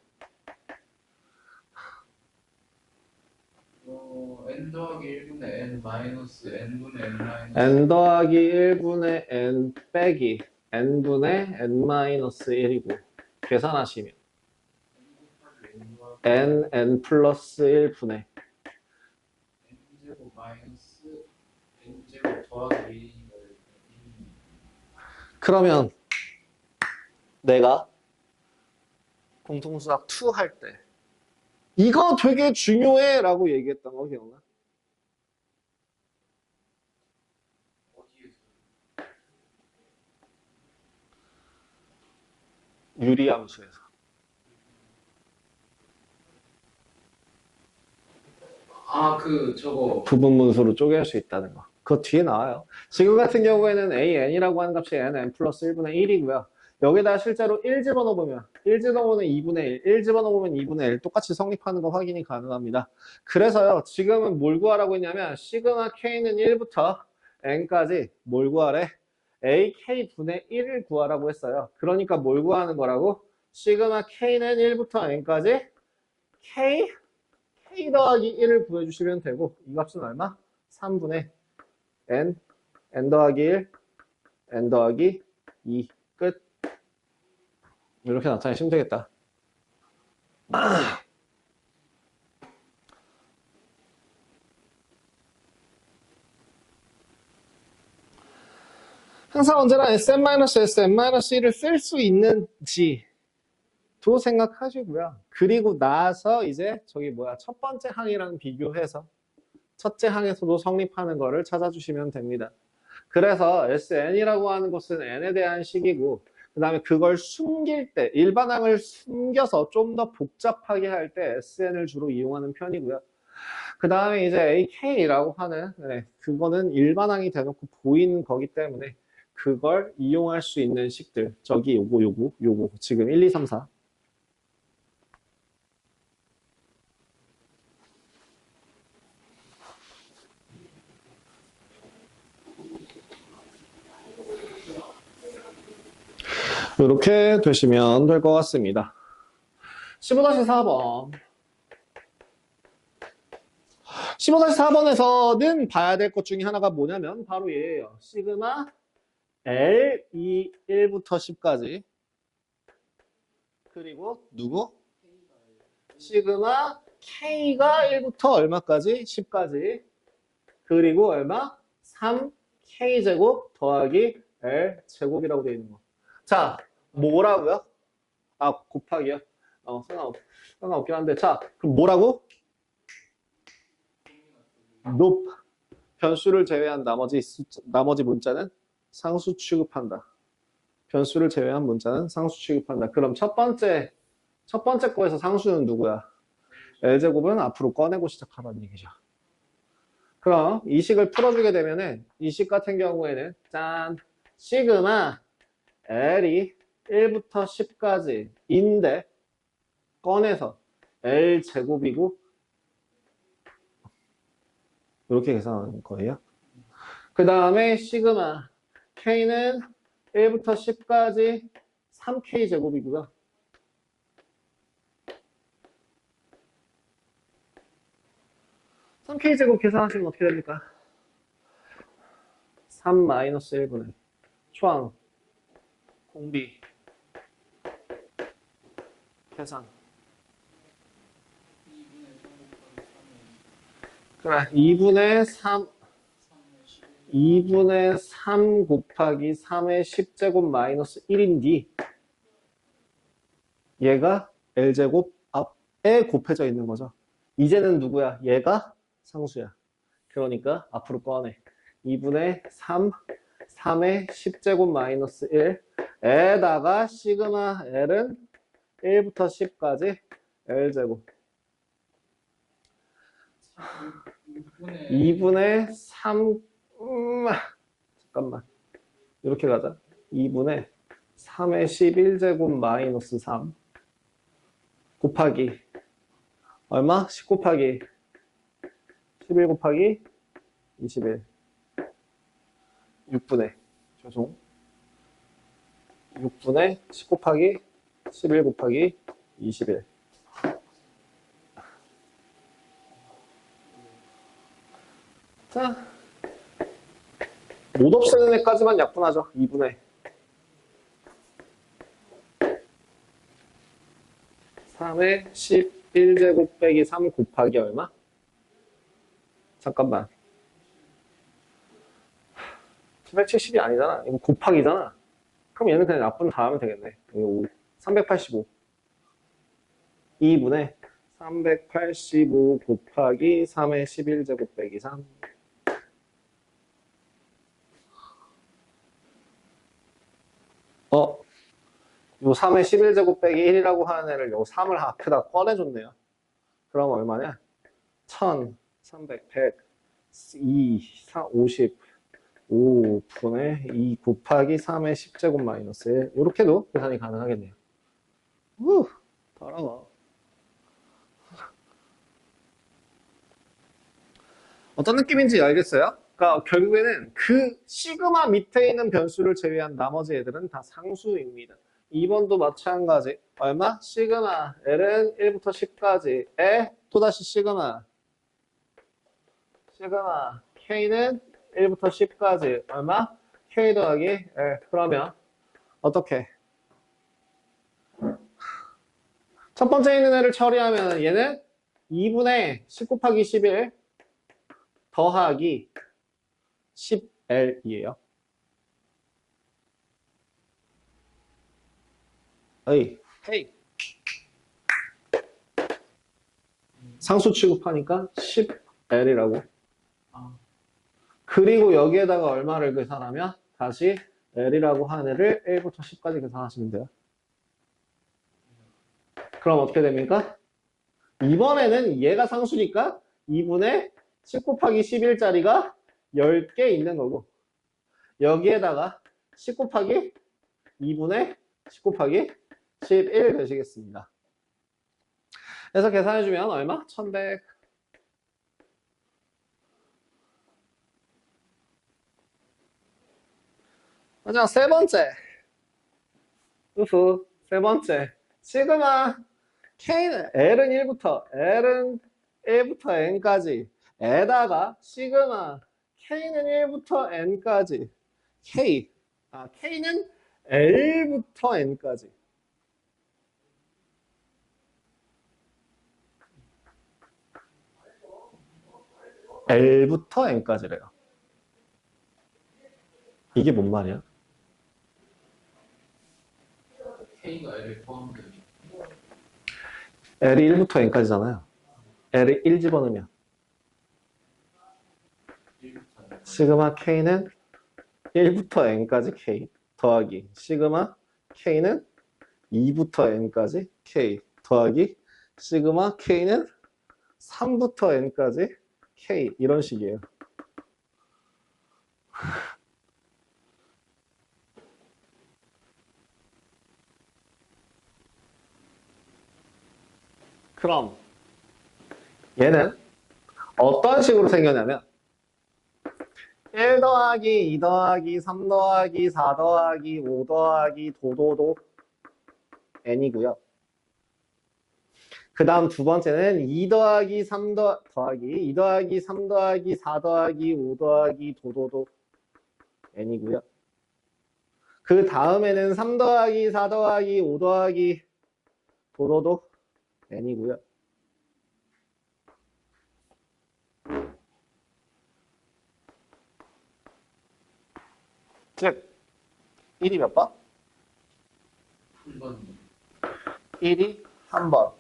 n 더하기 1분의 n 마이너스 n분의 n 마이너스 N 더하기 1분의 N 빼기 N분의 N 마이너스 1이고 계산하시면 n 더하기 N 플러스 1분의 n제곱 마이너스 n제곱 더하기 1. 그러면 내가 공통수학 2 할 때 이거 되게 중요해 라고 얘기했던 거 기억나? 어디에서? 유리함수에서. 저거. 부분문수로 쪼갤 수 있다는 거. 그거 뒤에 나와요. 지금 같은 경우에는 AN이라고 하는 값이 N 플러스 1분의 1이고요. 여기다 실제로 1 집어넣으면 1 집어넣으면 2분의 1, 1 집어넣으면 2분의 1 똑같이 성립하는 거 확인이 가능합니다. 그래서요. 지금은 뭘 구하라고 했냐면 시그마 K는 1부터 N까지 뭘 구하래? AK 분의 1을 구하라고 했어요. 그러니까 뭘 구하는 거라고? 시그마 K는 1부터 N까지 K 더하기 1을 구해주시면 되고 이 값은 얼마? 3분의 N 더하기 1, N 더하기 2 끝. 이렇게 나타내시면 되겠다. 항상 언제나 Sn-Sn-1을 쓸 수 있는지 도 생각하시고요. 그리고 나서 이제 첫 번째 항이랑 비교해서 첫째 항에서도 성립하는 거를 찾아주시면 됩니다. 그래서 SN이라고 하는 것은 N에 대한 식이고 그 다음에 그걸 숨길 때 일반항을 숨겨서 좀 더 복잡하게 할 때 SN을 주로 이용하는 편이고요. 그 다음에 이제 AK라고 하는 그거는 일반항이 대놓고 보이는 거기 때문에 그걸 이용할 수 있는 식들 저기 요거 지금 1, 2, 3, 4 이렇게 되시면 될 것 같습니다. 15-4번 15-4번에서는 봐야 될 것 중에 하나가 뭐냐면 바로 얘예요. 시그마 L2 1부터 10까지 그리고 누구? 시그마 K가 1부터 얼마까지? 10까지 그리고 얼마? 3K제곱 더하기 L제곱이라고 되어 있는 거. 자, 뭐라고요? 곱하기요? 상관없긴 한데 자, 그럼 뭐라고? 변수를 제외한 나머지 문자는 상수 취급한다. 변수를 제외한 문자는 상수 취급한다. 그럼 첫 번째 거에서 상수는 누구야? L제곱은 앞으로 꺼내고 시작하라는 얘기죠. 그럼 이 식을 풀어주게 되면은 이 식 같은 경우에는 짠 시그마 L이 1부터 10까지인데 꺼내서 L제곱이고 이렇게 계산하는 거예요. 그 다음에 시그마 K는 1부터 10까지 3K제곱이고요. K제곱 계산하시면 어떻게 됩니까? 3-1분의 초항 공비 계산 그래 2분의 3 곱하기 3의 10제곱 마이너스 1인데 얘가 L제곱 앞에 곱해져 있는 거죠. 이제는 누구야? 얘가 상수야. 그러니까 앞으로 꺼내. 2분의 3의 10제곱 마이너스 1에다가 시그마 L은 1부터 10까지 L제곱 2분의 3 잠깐만 이렇게 가자. 2분의 3의 11제곱 마이너스 3 곱하기 얼마? 10 곱하기 11 곱하기 21. 6분의, 죄송. 6분의 10 곱하기 11 곱하기 21. 자, 못 없애는 애까지만 약분하죠. 2분의 3의 11제곱 빼기 3 곱하기 얼마? 잠깐만. 770이 아니잖아. 이거 곱하기잖아. 그럼 얘는 그냥 약분 다 하면 되겠네. 이거 5. 385. 2분의 385 곱하기 3의 11제곱 빼기 3. 요 3의 11제곱 빼기 1이라고 하는 애를 요 3을 앞에다 꺼내줬네요. 그럼 얼마냐? 1000, 300, 100, 2, 4, 50, 5분의 2 곱하기 3의 10제곱 마이너스 1. 이렇게도 계산이 가능하겠네요. 더러워. 어떤 느낌인지 알겠어요? 그러니까 결국에는 그 시그마 밑에 있는 변수를 제외한 나머지 애들은 다 상수입니다. 2번도 마찬가지. 얼마? 시그마 L은 1부터 10까지에 또다시 시그마 K는 1부터 10까지 얼마? K 더하기 L. 그러면 어떻게? 첫 번째 있는 애를 처리하면 얘는 2분의 10 곱하기 11 더하기 10L이에요. 헤이. 상수 취급하니까 10L이라고. 그리고 여기에다가 얼마를 계산하면 다시 L이라고 하는 애를 1부터 10까지 계산하시면 돼요. 그럼 어떻게 됩니까? 이번에는 얘가 상수니까 2분의 10 곱하기 11짜리가 10개 있는 거고 여기에다가 10 곱하기 2분의 10 곱하기 11 되시겠습니다. 그래서 계산해주면 얼마? 1100. 자, 세 번째. 세 번째. 시그마 K는 L은 1부터 N까지 에다가 시그마 K는 1부터 N까지 K는 L부터 N까지 L부터 N까지래요. 이게 뭔 말이야? K가 L을 포함하는 L이 1부터 N까지잖아요. L을 1 집어넣으면 1부터 시그마 K는 1부터 N까지 K 더하기 시그마 K는 2부터 N까지 K 더하기 시그마 K는 3부터 N까지 K 이런 식이에요. 그럼 얘는 어떤 식으로 생겼냐면 1 더하기 2 더하기 3 더하기 4 더하기 5 더하기 도도도 n이고요. 그 다음 두 번째는 2 더하기 3 더하기 2 더하기 3 더하기 4 더하기 5 더하기 도도도 n이고요. 그 다음에는 3 더하기 4 더하기 5 더하기 도도도 n이고요. 즉 1이 몇 번? 1번 1이 한 번,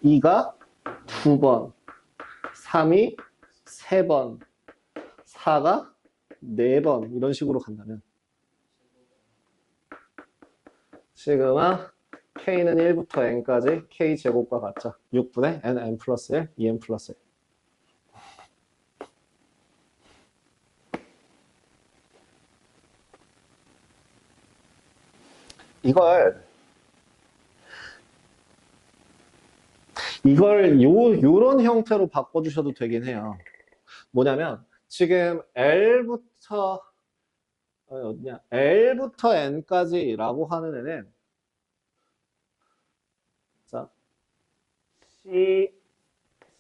2가 두 번, 3이 세 번, 4가 네 번 이런 식으로 간다면 시그마 K는 1부터 N까지 K제곱과 같죠. 6분의 N 플러스 1, 2N 플러스 1. 이걸 요런 형태로 바꿔주셔도 되긴 해요. 뭐냐면 지금 L부터 어디냐? L부터 N까지라고 하는 애는 자,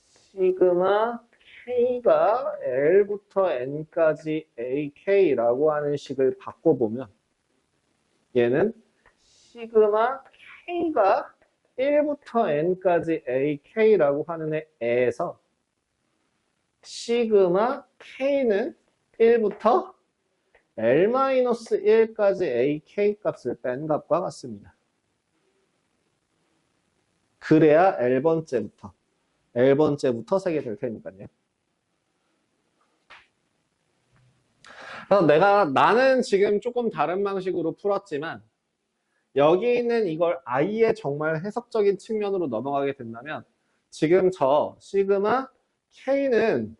시그마 K가 L부터 N까지 AK라고 하는 식을 바꿔보면 얘는 시그마 K가 1부터 N까지 AK라고 하는 애에서 시그마 K는 1부터 L-1까지 AK 값을 뺀 값과 같습니다. 그래야 L번째부터 세게 될 테니까요. 그래서 나는 지금 조금 다른 방식으로 풀었지만 여기 있는 이걸 아예 정말 해석적인 측면으로 넘어가게 된다면 지금 저 시그마 K는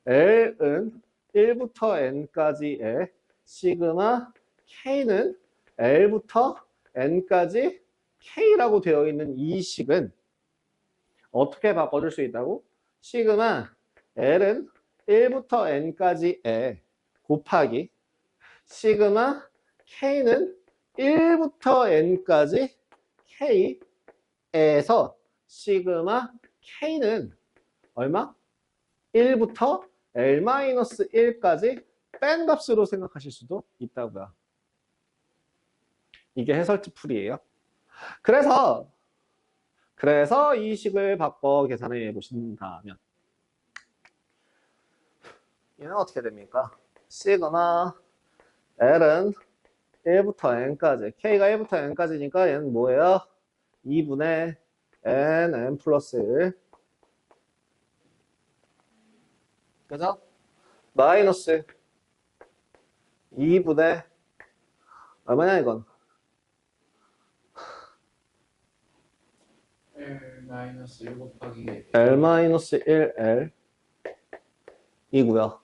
L은 1부터 N까지의 시그마 K는 L부터 N까지 K라고 되어 있는 이 식은 어떻게 바꿔줄 수 있다고? 시그마 L은 1부터 N까지의 곱하기 시그마 K는 1부터 N까지 K에서 시그마 K는 얼마? 1부터 L-1까지 뺀 값으로 생각하실 수도 있다고요. 이게 해설지 풀이에요. 그래서 이 식을 바꿔 계산해 보신다면 얘는 어떻게 됩니까? 시그마 L은 1부터 N까지, K가 1부터 N까지니까 얘는 뭐예요? 2분의 N 플러스 1. 그죠? 마이너스 2분의 얼마냐 이건? L-1 곱하기 L-1L 이고요.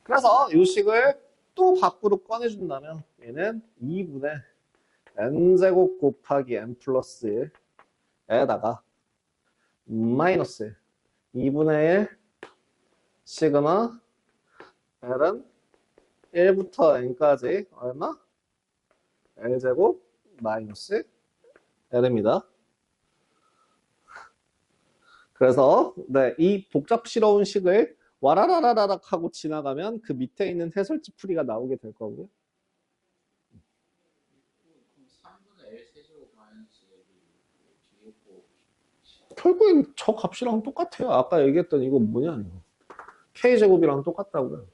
그래서 이 식을 또 밖으로 꺼내준다면 얘는 2분의 n제곱 곱하기 n 플러스 1에다가 마이너스 2분의 1 시그마 L은 1부터 n까지 얼마? L제곱 마이너스 L입니다. 그래서 이 복잡스러운 식을 와라라라락 하고 지나가면 그 밑에 있는 해설지 풀이가 나오게 될 거고요. 그럼 3분의 L 세제곱 마이너스 L이 뒤에 있고 결국엔 저 값이랑 똑같아요. 아까 얘기했던 이거 뭐냐 이거. K제곱이랑 똑같다고요.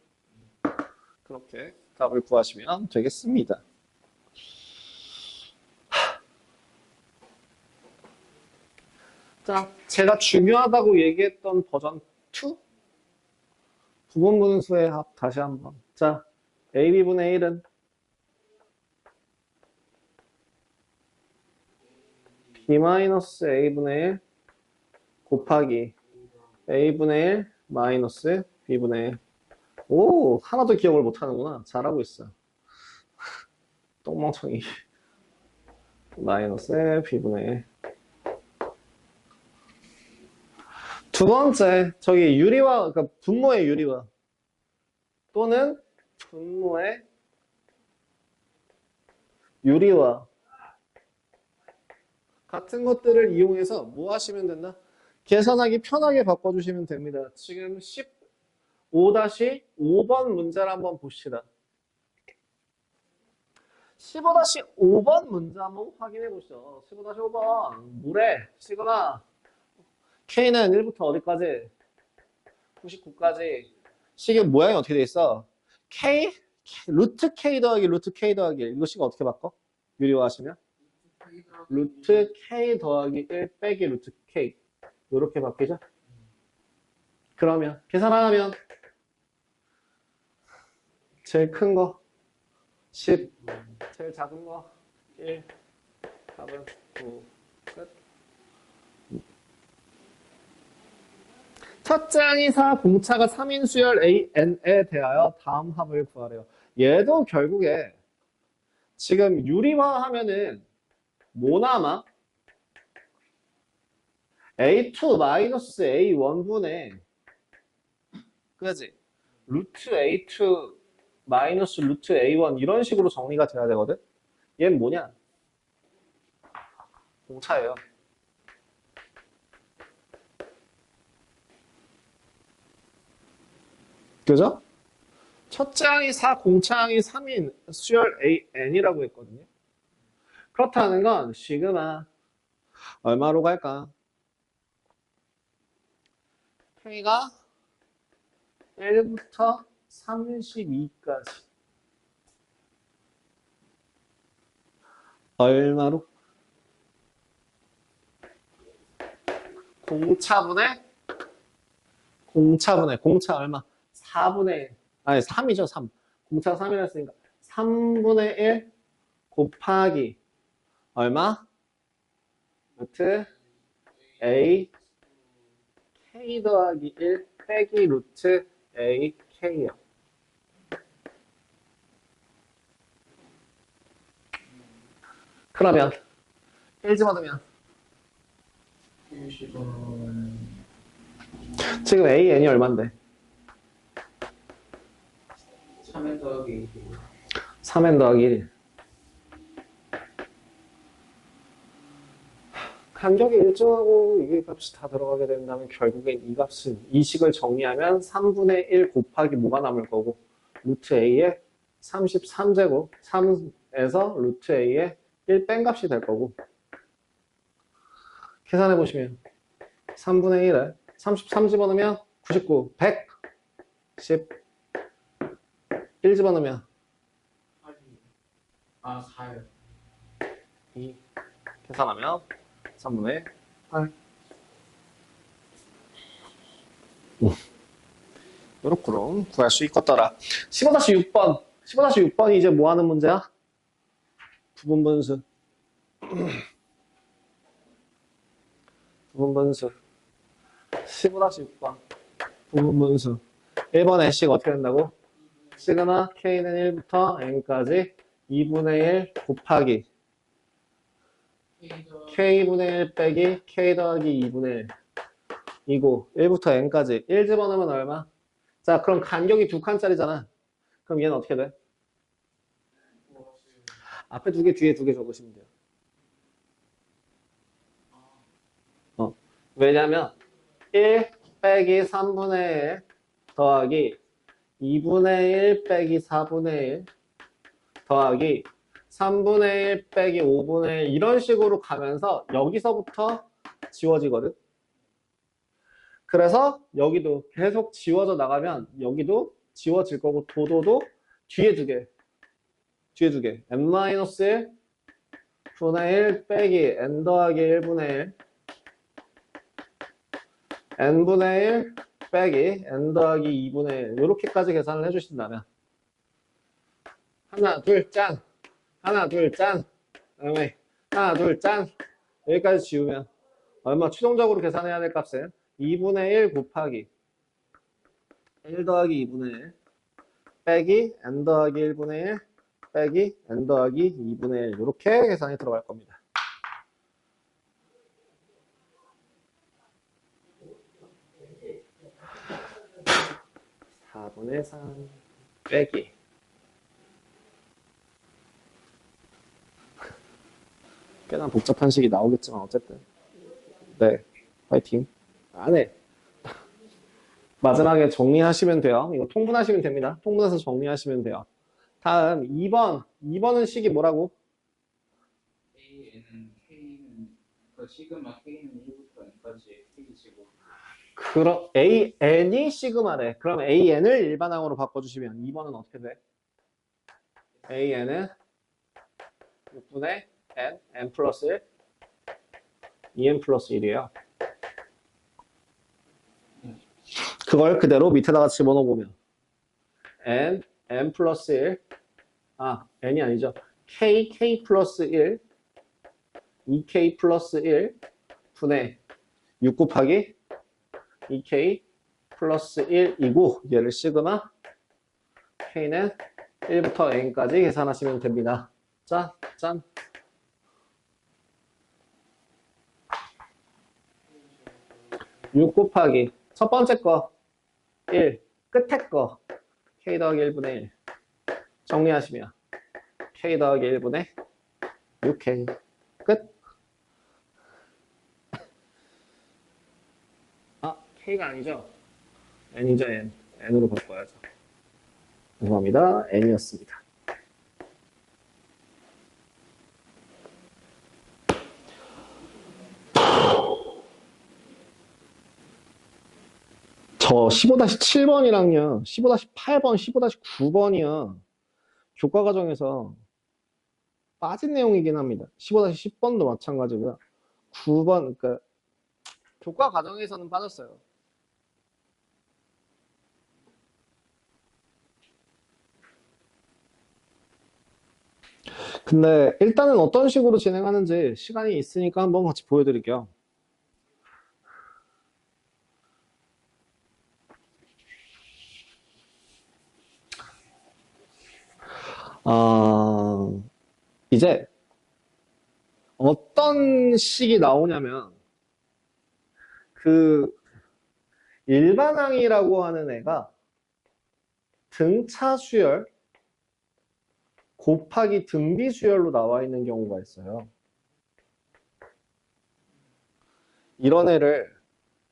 그렇게 답을 구하시면 되겠습니다. 자, 제가 중요하다고 얘기했던 버전 2 부분분수의 합 다시 한번. 자, AB분의 1은 B-A분의 1 곱하기 A분의 1 마이너스 B분의 1. 오, 하나도 기억을 못하는구나. 잘하고 있어. 똥멍청이. 마이너스 B분의 1. 두 번째, 저기 유리화, 그러니까 분모의 유리화 또는 분모의 유리화 같은 것들을 이용해서 뭐 하시면 된다? 계산하기 편하게 바꿔주시면 됩니다. 지금 15-5번 문제를 한번 봅시다. 15-5번 문제 한번 확인해 보시죠. 15-5번 뭐래? 시그마 K는 1부터 어디까지? 99까지. 식의 모양이 어떻게 돼 있어? 루트 K 더하기 루트 K 더하기 1. 이거 식을 어떻게 바꿔? 유리화하시면? 루트 K 더하기 1 빼기 루트 K. 이렇게 바뀌죠? 그러면 계산하면 제일 큰 거 10, 제일 작은 거 1, 답은 9. 끝. 첫째 항이사 공차가 3인 수열 AN에 대하여 다음 합을 구하래요. 얘도 결국에 지금 유리화하면은 뭐 남아? A2 마이너스 A1분의 그지? 루트 A2 마이너스 루트 A1 이런 식으로 정리가 돼야 되거든? 얘는 뭐냐? 공차예요. 그죠? 첫째 항이 4, 공차항이 3인 수열 AN이라고 했거든요. 그렇다는 건 시그마 얼마로 갈까? K가 1부터 32까지 얼마로? 공차 얼마? 4분의 1 아니 3이죠 3 공차 3이라 했으니까 3분의 1 곱하기 얼마? 루트 A K 더하기 1 빼기 루트 A K요. 그러면 1 집어넣으면 10은 지금 AN이 얼만데? 3n 더하기 3N 더하기 1 간격이 일정하고 이게 값이 다 들어가게 된다면 결국엔 이 값은 이 식을 정리하면 3분의 1 곱하기 뭐가 남을 거고 루트 A의 33제곱 3에서 루트 A의 1 뺀 값이 될 거고 계산해 보시면 3분의 1을 33 집어넣으면 99, 100, 10, 1 집어넣으면 8이 4요. 2 계산하면 3분의 8 요렇게 구할 수 있겠더라. 15-6번 15-6번이 이제 뭐 하는 문제야? 부분분수 부분분수 15-6번 부분분수 1번의 식 어떻게 된다고? 시그마 K는 1부터 N까지 2분의 1 곱하기 K분의 1 빼기 K 더하기 2분의 1 이고 1부터 N까지 1 집어넣으면 얼마? 자 그럼 간격이 2칸짜리잖아. 그럼 얘는 어떻게 돼? 앞에 2개 뒤에 2개 적으시면 돼요. 왜냐면 1 빼기 3분의 1 더하기 2분의 1 빼기 4분의 1 더하기 3분의 1 빼기 5분의 1 이런 식으로 가면서 여기서부터 지워지거든. 그래서 여기도 계속 지워져 나가면 여기도 지워질 거고 도도도 뒤에 2개 뒤에 2개 n-1 분의 1 빼기 n 더하기 1분의 1 n분의 1 빼기 n 더하기 2분의 1 이렇게까지 계산을 해주신다면 하나 둘 짠 하나 둘 짠 그다음에 하나 둘 짠 여기까지 지우면 얼마 최종적으로 계산해야 될 값은 2분의 1 곱하기 1 더하기 2분의 1 빼기 n 더하기 1분의 1 빼기 n 더하기 2분의 1 이렇게 계산이 들어갈 겁니다. (4분의 3) 빼기 꽤나 복잡한 식이 나오겠지만 어쨌든 네 파이팅 안해 마지막에 정리하시면 돼요. 이거 통분하시면 됩니다. 통분해서 정리하시면 돼요. 다음 2번은 식이 뭐라고? A는 K는 시그마 K는 1부터 N까지 K지고 그럼 AN이 시그마래. 그럼 AN을 일반항으로 바꿔주시면 2번은 어떻게 돼? AN은 6분의 N 플러스 1 2N 플러스 1이에요. 그걸 그대로 밑에다가 집어넣어보면 N 플러스 1 N이 아니죠. K 플러스 1 2K 플러스 1 분의 6 곱하기 2K 플러스 1이고 얘를 시그마 K는 1부터 N까지 계산하시면 됩니다. 짠, 짠. 6 곱하기 첫 번째 거 1 끝에 거 k 더하기 1분의 1 정리하시면 k 더하기 1분의 6k 끝. 아, k가 아니죠? n이죠, n. n으로 바꿔야죠. 죄송합니다. n이었습니다. 저 15-7번이랑요, 15-8번, 15-9번이요. 교과 과정에서 빠진 내용이긴 합니다. 15-10번도 마찬가지고요. 9번, 그러니까 교과 과정에서는 빠졌어요. 근데 일단은 어떤 식으로 진행하는지 시간이 있으니까 한번 같이 보여드릴게요. 이제 어떤 식이 나오냐면 그 일반항이라고 하는 애가 등차 수열 곱하기 등비 수열로 나와 있는 경우가 있어요. 이런 애를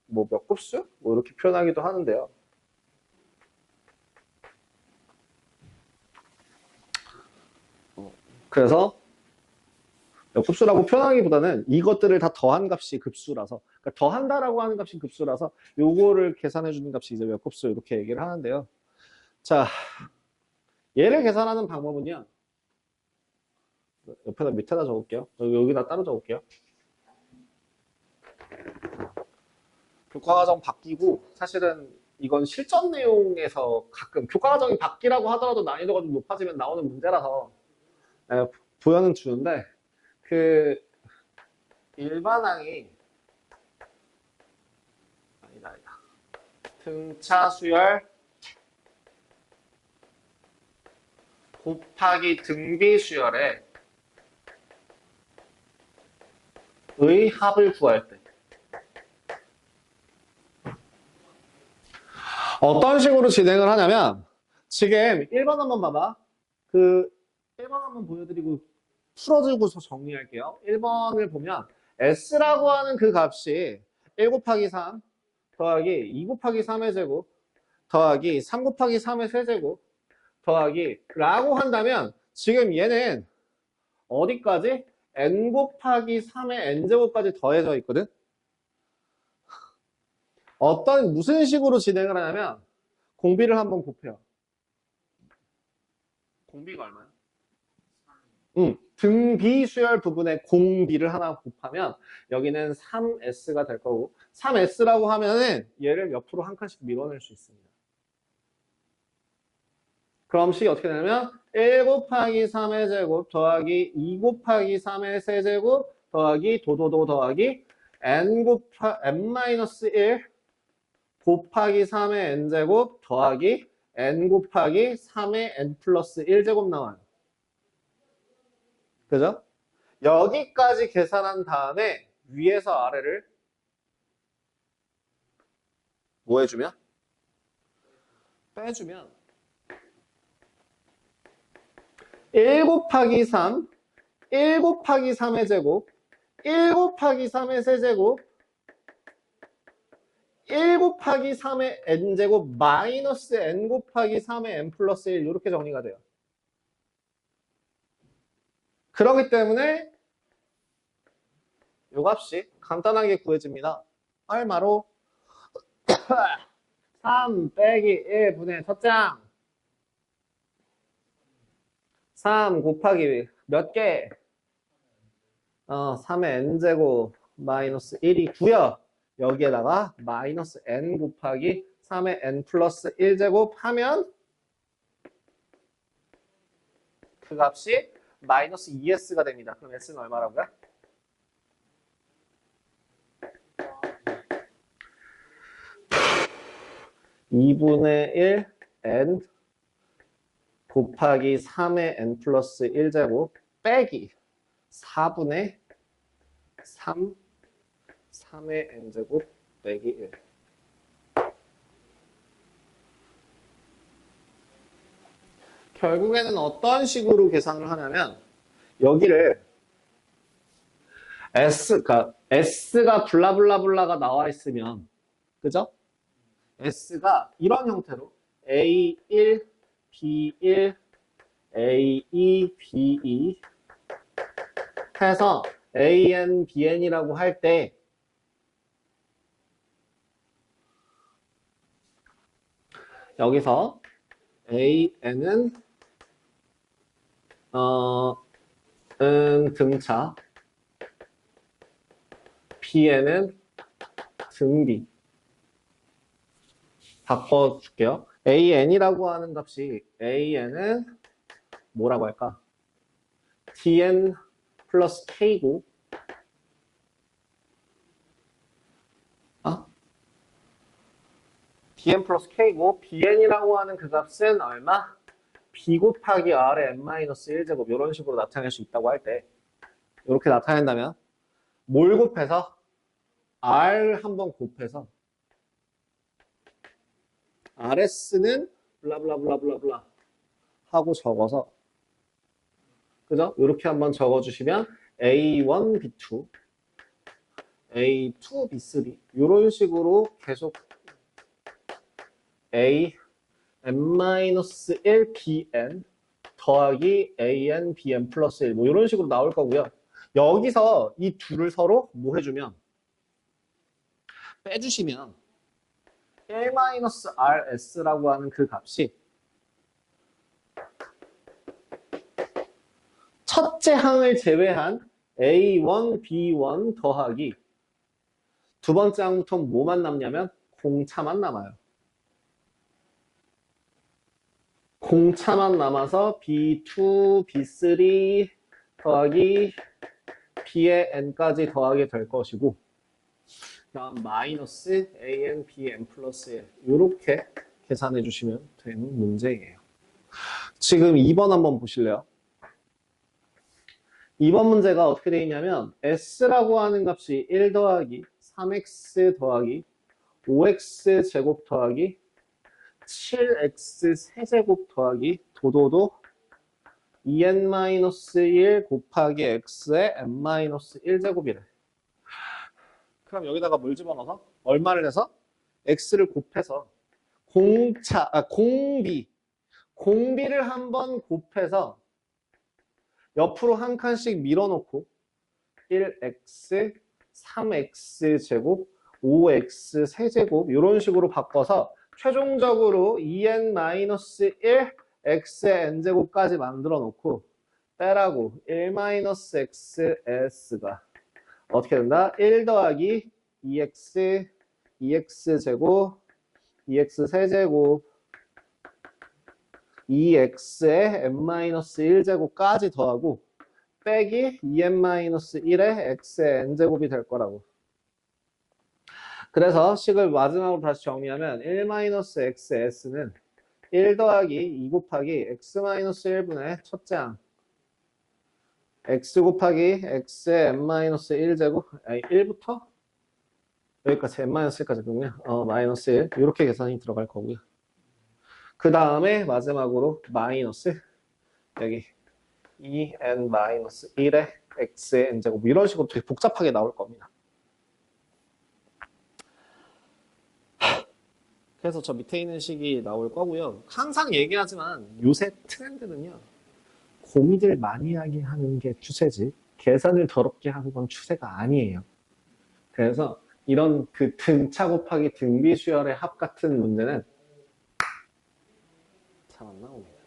뭐 몇 급수? 뭐 이렇게 표현하기도 하는데요. 그래서 몇 급수라고 표현하기보다는 이것들을 다 더한 값이 급수라서, 그러니까 더한다라고 하는 값이 급수라서 요거를 계산해 주는 값이 이제 몇 급수 이렇게 얘기를 하는데요. 자, 얘를 계산하는 방법은요. 옆에다 밑에다 적을게요. 여기다 따로 적을게요. 교과과정 바뀌고 사실은 이건 실전 내용에서 가끔 교과과정이 바뀌라고 하더라도 난이도가 좀 높아지면 나오는 문제라서 부여는 주는데 그 일반항이 아니다. 등차 수열 곱하기 등비 수열의 합을 구할 때 어떤 식으로 진행을 하냐면 지금 1번 한번 봐봐. 그 1번 한번 보여드리고 풀어주고서 정리할게요. 1번을 보면 S라고 하는 그 값이 1 곱하기 3 더하기 2 곱하기 3의 제곱 더하기 3 곱하기 3의 세제곱 더하기 라고 한다면 지금 얘는 어디까지? n 곱하기 3의 n제곱까지 더해져 있거든? 무슨 식으로 진행을 하냐면 공비를 한번 곱해요. 공비가 얼마야? 등비 수열 부분에 공비를 하나 곱하면 여기는 3S가 될 거고 3S라고 하면은 얘를 옆으로 한 칸씩 밀어낼 수 있습니다. 그럼 식이 어떻게 되냐면 1 곱하기 3의 제곱 더하기 2 곱하기 3의 세제곱 더하기 도도도 더하기 n-1 곱하기 3의 n제곱 더하기 n 곱하기 3의 n 플러스 1제곱 나와요. 그죠? 여기까지 계산한 다음에 위에서 아래를 뭐 해주면? 빼주면 1 곱하기 3, 1 곱하기 3의 제곱, 1 곱하기 3의 세제곱, 1 곱하기 3의 n제곱 마이너스 n 곱하기 3의 n 플러스 1 이렇게 정리가 돼요. 그렇기 때문에 요 값이 간단하게 구해집니다. 얼마로? 3 빼기 1분의 첫 장 3 곱하기 몇 개? 3의 n제곱 마이너스 1이 9요. 여기에다가 마이너스 n 곱하기 3의 n 플러스 1제곱 하면 그 값이 마이너스 2s가 됩니다. 그럼 s는 얼마라고요? 2분의 1 n 곱하기 3의 n 플러스 1제곱 빼기 4분의 3 3의 n제곱 빼기 1 결국에는 어떤 식으로 계산을 하냐면 여기를 그러니까 S가 블라블라블라가 나와 있으면 그죠? S가 이런 형태로 A1, B1, A2, B2 해서 AN, BN이라고 할 때 여기서 AN은 등차, BN은 등비. 바꿔줄게요. AN이라고 하는 값이 AN은 뭐라고 할까? DN 플러스 K고 DN 플러스 K고 BN이라고 하는 그 값은 얼마? B 곱하기 R의 N-1제곱 이런 식으로 나타낼 수 있다고 할 때 이렇게 나타낸다면 뭘 곱해서? R 한번 곱해서 RS는 블라블라블라블라블라 하고 적어서 그죠? 이렇게 한번 적어주시면 A1, B2, A2, B3 이런 식으로 계속 A, N-1, Bn 더하기 AN, Bn 플러스 1 뭐 이런 식으로 나올 거고요. 여기서 이 둘을 서로 뭐 해주면 빼주시면 1-RS라고 하는 그 값이 첫째 항을 제외한 A1, B1 더하기 두 번째 항부터 뭐만 남냐면 공차만 남아요. 공차만 남아서 B2, B3 더하기 B의 N까지 더하게 될 것이고 다음 마이너스 AN, BN 플러스 1 이렇게 계산해 주시면 되는 문제예요. 지금 2번 한번 보실래요? 2번 문제가 어떻게 되어 있냐면 S라고 하는 값이 1 더하기 3X 더하기 5X 제곱 더하기 7X 세제곱 더하기 도도도 2N-1 곱하기 X의 N-1제곱이래. 그럼 여기다가 뭘 집어넣어서? 얼마를 해서? X를 곱해서 공비를 한번 곱해서 옆으로 한 칸씩 밀어놓고 1x, 3x 제곱, 5x 세제곱 이런 식으로 바꿔서 최종적으로 2n-1 x의 n제곱까지 만들어 놓고 빼라고 1-xs가 어떻게 된다? 1 더하기 2x, 2x 제곱, 2x 세제곱 2x의 n-1제곱까지 더하고 빼기 2n-1의 x의 n제곱이 될 거라고. 그래서 식을 마지막으로 다시 정리하면 1-xs는 1 더하기 2 곱하기 x-1분의 첫째 항 x 곱하기 x의 n-1제곱 아니 1부터 여기까지 n-1까지 그러면 마이너스 1 이렇게 계산이 들어갈 거고요. 그 다음에 마지막으로 마이너스 여기 2n-1의 x의 n제곱 이런 식으로 되게 복잡하게 나올 겁니다. 그래서 저 밑에 있는 식이 나올 거고요. 항상 얘기하지만 요새 트렌드는요. 고민을 많이 하게 하는 게 추세지 계산을 더럽게 하는 건 추세가 아니에요. 그래서 이런 그 등차 곱하기 등비 수열의 합 같은 문제는 잘 안 나옵니다.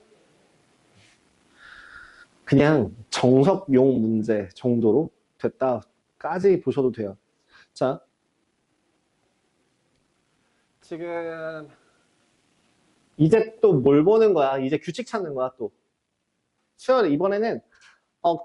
그냥 정석용 문제 정도로 됐다까지 보셔도 돼요. 자, 지금 이제 또 뭘 보는 거야? 이제 규칙 찾는 거야 또. 수열 이번에는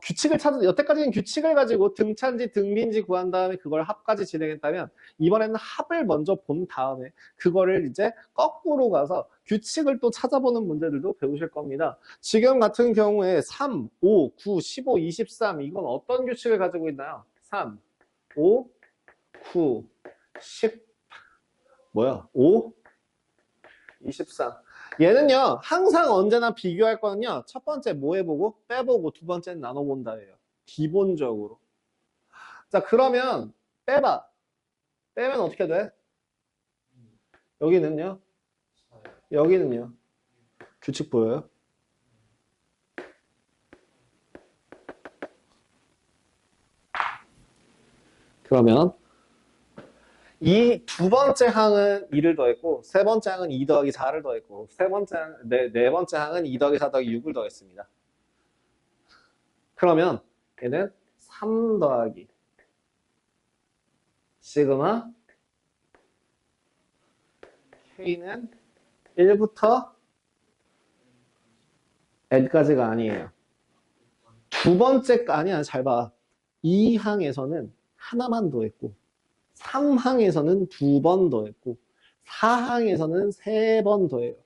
규칙을 여태까지는 규칙을 가지고 등차인지 등비인지 구한 다음에 그걸 합까지 진행했다면 이번에는 합을 먼저 본 다음에 그거를 이제 거꾸로 가서 규칙을 또 찾아보는 문제들도 배우실 겁니다. 지금 같은 경우에 3, 5, 9, 15, 23 이건 어떤 규칙을 가지고 있나요? 3, 5, 9, 10 5, 23 얘는요, 항상 언제나 비교할 거는요, 첫 번째 뭐 해보고, 빼보고, 두 번째는 나눠본다예요. 기본적으로. 자, 그러면, 빼봐. 빼면 어떻게 돼? 여기는요? 여기는요? 규칙 보여요? 그러면, 이 두 번째 항은 2를 더했고, 세 번째 항은 2 더하기 4를 더했고, 네 번째 항은 2 더하기 4 더하기 6을 더했습니다. 그러면, 얘는 3 더하기 시그마 K는 1부터 n까지가 아니에요. 두 번째가 아니야. 잘 봐. 2항에서는 하나만 더했고 3항에서는 2번 더했고 4항에서는 3번 더해요.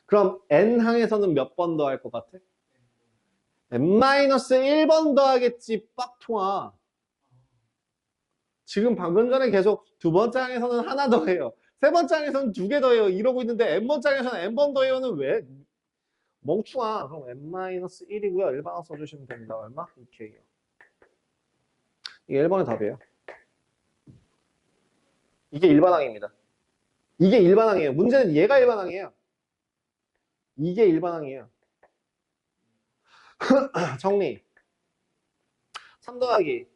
그럼 n항에서는 몇 번 더할 것 같아? n-1번 더하겠지. 빡통아. 지금 방금 전에 계속 두 번째 항에서는 하나 더해요. 세 번째 항에서는 2개 더해요. 이러고 있는데 n번째 항에서는 n번 더해요는 왜? 멍충아. 그럼 n-1이고요. 일반항 써주시면 됩니다. 얼마? 2k요. 이게 1번의 답이에요. 이게 일반항입니다. 이게 일반항이에요. 문제는 얘가 일반항이에요. 이게 일반항이에요. 정리. 3 더하기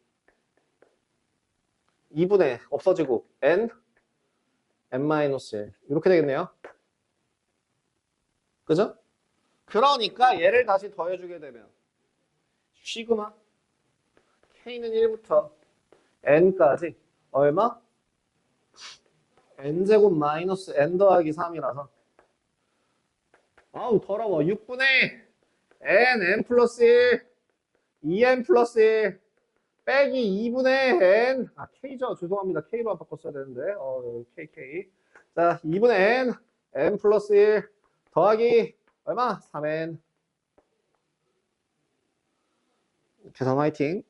2분의 없어지고 n-1 이렇게 되겠네요. 그죠? 그러니까 얘를 다시 더해주게 되면 시그마 k는 1부터 n까지 얼마? n제곱 마이너스 n 더하기 3이라서 아우 더러워. 6분의 n 플러스 1 2n 플러스 1 빼기 2분의 n k죠. 죄송합니다. k로 바꿨어야 되는데 kk 자 2분의 n 플러스 1 더하기 얼마? 3n 계산 화이팅.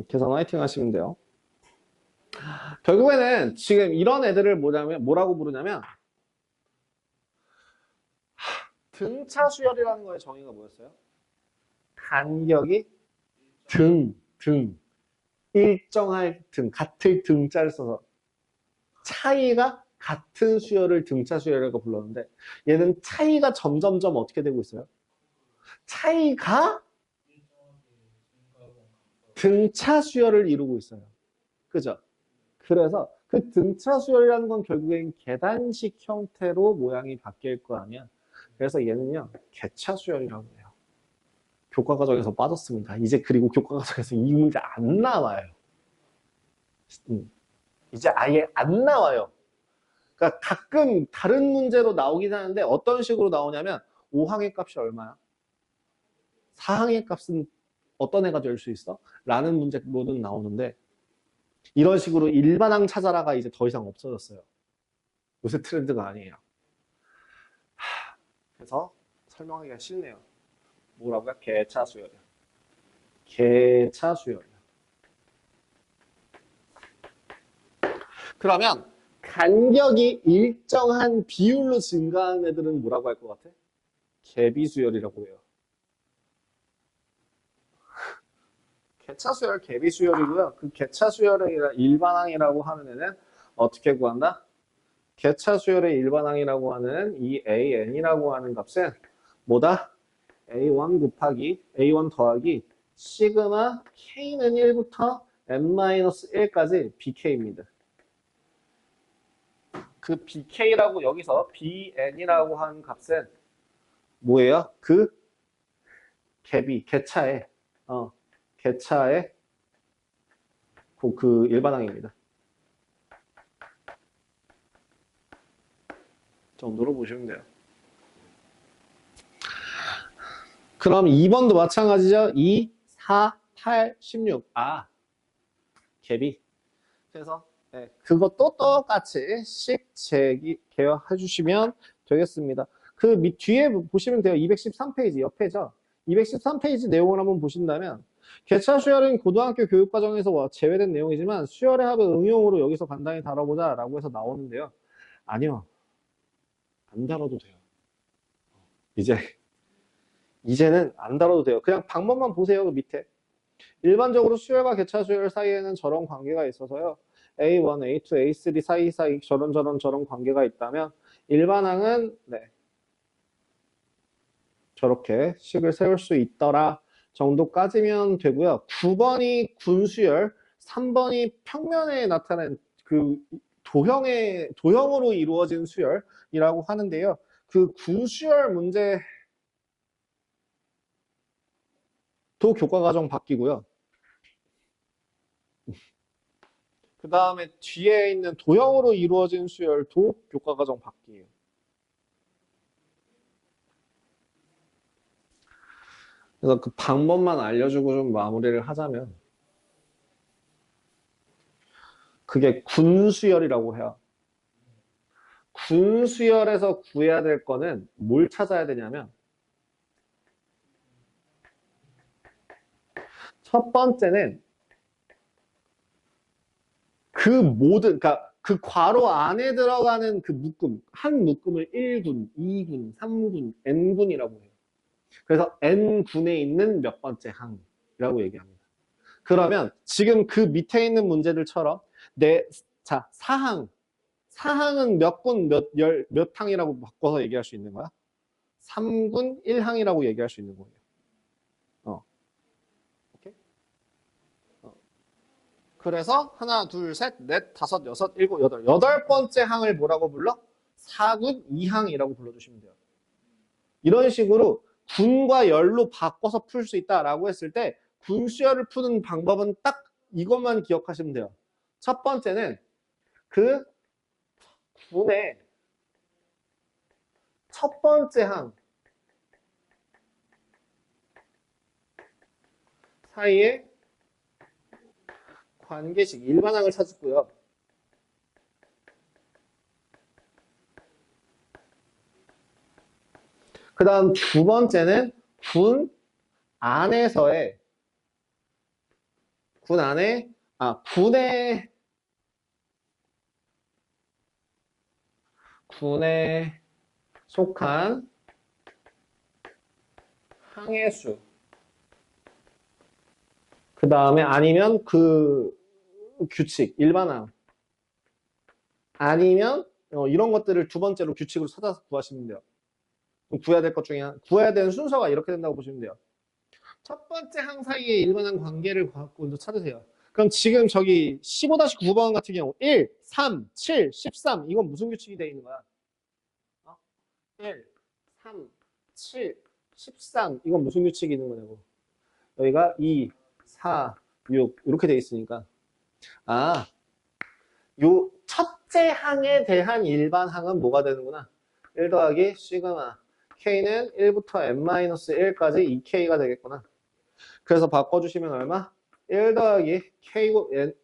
계산 화이팅 하시면 돼요. 결국에는 지금 이런 애들을 뭐라고 부르냐면 등차 수열이라는 거의 정의가 뭐였어요? 간격이 일정할 같을 등자를 써서 차이가 같은 수열을 등차 수열이라고 불렀는데 얘는 차이가 점점점 어떻게 되고 있어요? 차이가 등차 수열을 이루고 있어요. 그죠? 그래서 그 등차 수열이라는 건 결국엔 계단식 형태로 모양이 바뀔 거 아니야. 그래서 얘는요, 개차 수열이라고 해요. 교과과정에서 빠졌습니다. 이제 그리고 교과과정에서 이 문제 안 나와요. 이제 아예 안 나와요. 그러니까 가끔 다른 문제로 나오긴 하는데 어떤 식으로 나오냐면 5항의 값이 얼마야? 4항의 값은 어떤 애가 될 수 있어? 라는 문제로는 나오는데 이런 식으로 일반항 찾아라가 이제 더 이상 없어졌어요. 요새 트렌드가 아니에요. 그래서 설명하기가 싫네요. 뭐라고요? 개차수열이야. 개차수열이야. 그러면 간격이 일정한 비율로 증가하는 애들은 뭐라고 할 것 같아? 개비수열이라고 해요. 개차수열, 개비수열이고요. 그 개차수열의 일반항이라고 하는 애는 어떻게 구한다? 개차수열의 일반항이라고 하는 이 AN이라고 하는 값은 뭐다? A1 곱하기 A1 더하기 시그마 K는 1부터 n-1까지 BK입니다. 그 BK라고 여기서 BN이라고 하는 값은 뭐예요? 그 개차의 그 일반항입니다. 정도로 보시면 돼요. 그럼 2번도 마찬가지죠. 2, 4, 8, 16. 갭이. 그래서 네, 그것도 똑같이 식 제기해 주시면 되겠습니다. 그 뒤에 보시면 돼요. 213페이지 옆에죠. 213페이지 내용을 한번 보신다면 개차 수열은 고등학교 교육과정에서 제외된 내용이지만 수열의 합의 응용으로 여기서 간단히 다뤄보자 라고 해서 나오는데요. 아니요. 안 다뤄도 돼요. 이제는 안 다뤄도 돼요. 그냥 방법만 보세요. 그 밑에. 일반적으로 수열과 개차 수열 사이에는 저런 관계가 있어서요. A1, A2, A3 사이 저런 관계가 있다면 일반항은 네, 저렇게 식을 세울 수 있더라 정도까지면 되고요. 9번이 군수열, 3번이 평면에 나타낸 그 도형으로 이루어진 수열이라고 하는데요. 그 군수열 문제 도 교과과정 바뀌고요. 그 다음에 뒤에 있는 도형으로 이루어진 수열도 교과과정 바뀌에요. 그래서 그 방법만 알려주고 좀 마무리를 하자면 그게 군수열이라고 해요. 군수열에서 구해야 될 거는 뭘 찾아야 되냐면 첫 번째는 그러니까 그 괄호 안에 들어가는 그 묶음, 한 묶음을 1군, 2군, 3군, n군이라고 해요. 그래서 n군에 있는 몇 번째 항이라고 얘기합니다. 그러면 지금 그 밑에 있는 문제들처럼 자, 사항은 몇 군, 몇 항이라고 바꿔서 얘기할 수 있는 거야? 3군 1항이라고 얘기할 수 있는 거예요. 오케이? 그래서 하나, 둘, 셋, 넷, 다섯, 여섯, 일곱, 여덟. 여덟 번째 항을 뭐라고 불러? 4군 2항이라고 불러주시면 돼요. 이런 식으로 군과 열로 바꿔서 풀 수 있다라고 했을 때 군수열을 푸는 방법은 딱 이것만 기억하시면 돼요. 첫 번째는 그 군의 첫 번째 항 사이에 관계식 일반항을 찾고요. 그 다음 두 번째는 군 안에 군에 속한 항의 수. 그 다음에 아니면 그 규칙, 일반항. 아니면 이런 것들을 두 번째로 규칙으로 찾아서 구하시면 돼요. 구해야 될 것 중에 구해야 되는 순서가 이렇게 된다고 보시면 돼요. 첫 번째 항 사이에 일반항 관계를 갖고 찾으세요. 그럼 지금 저기 15-9번 같은 경우 1, 3, 7, 13 이건 무슨 규칙이 되어 있는 거야? 1, 3, 7, 13 이건 무슨 규칙이 있는 거냐고. 여기가 2, 4, 6 이렇게 되어 있으니까 요 첫째 항에 대한 일반항은 뭐가 되는구나. 1 더하기 시그마 K는 1부터 n-1까지 2K가 되겠구나. 그래서 바꿔주시면 얼마? 1 더하기 K,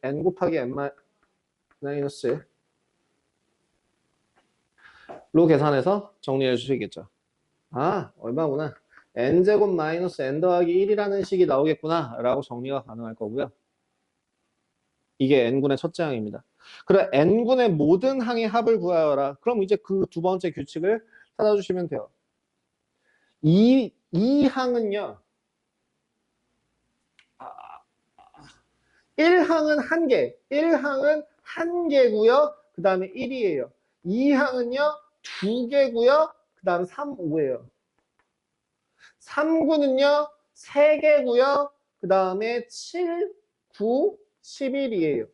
N 곱하기 n-1로 계산해서 정리해 주시겠죠. 얼마구나. n제곱 마이너스 n 더하기 1이라는 식이 나오겠구나 라고 정리가 가능할 거고요. 이게 n군의 첫째 항입니다. 그럼 n군의 모든 항의 합을 구하여라. 그럼 이제 그 두 번째 규칙을 찾아주시면 돼요. 이 항은요. 1항은 한 개. 1항은 한 개고요. 그 다음에 1이에요. 2항은요. 두 개고요. 그 다음 3, 5예요. 3구는요. 3개고요. 그 다음에 7, 9, 11이에요.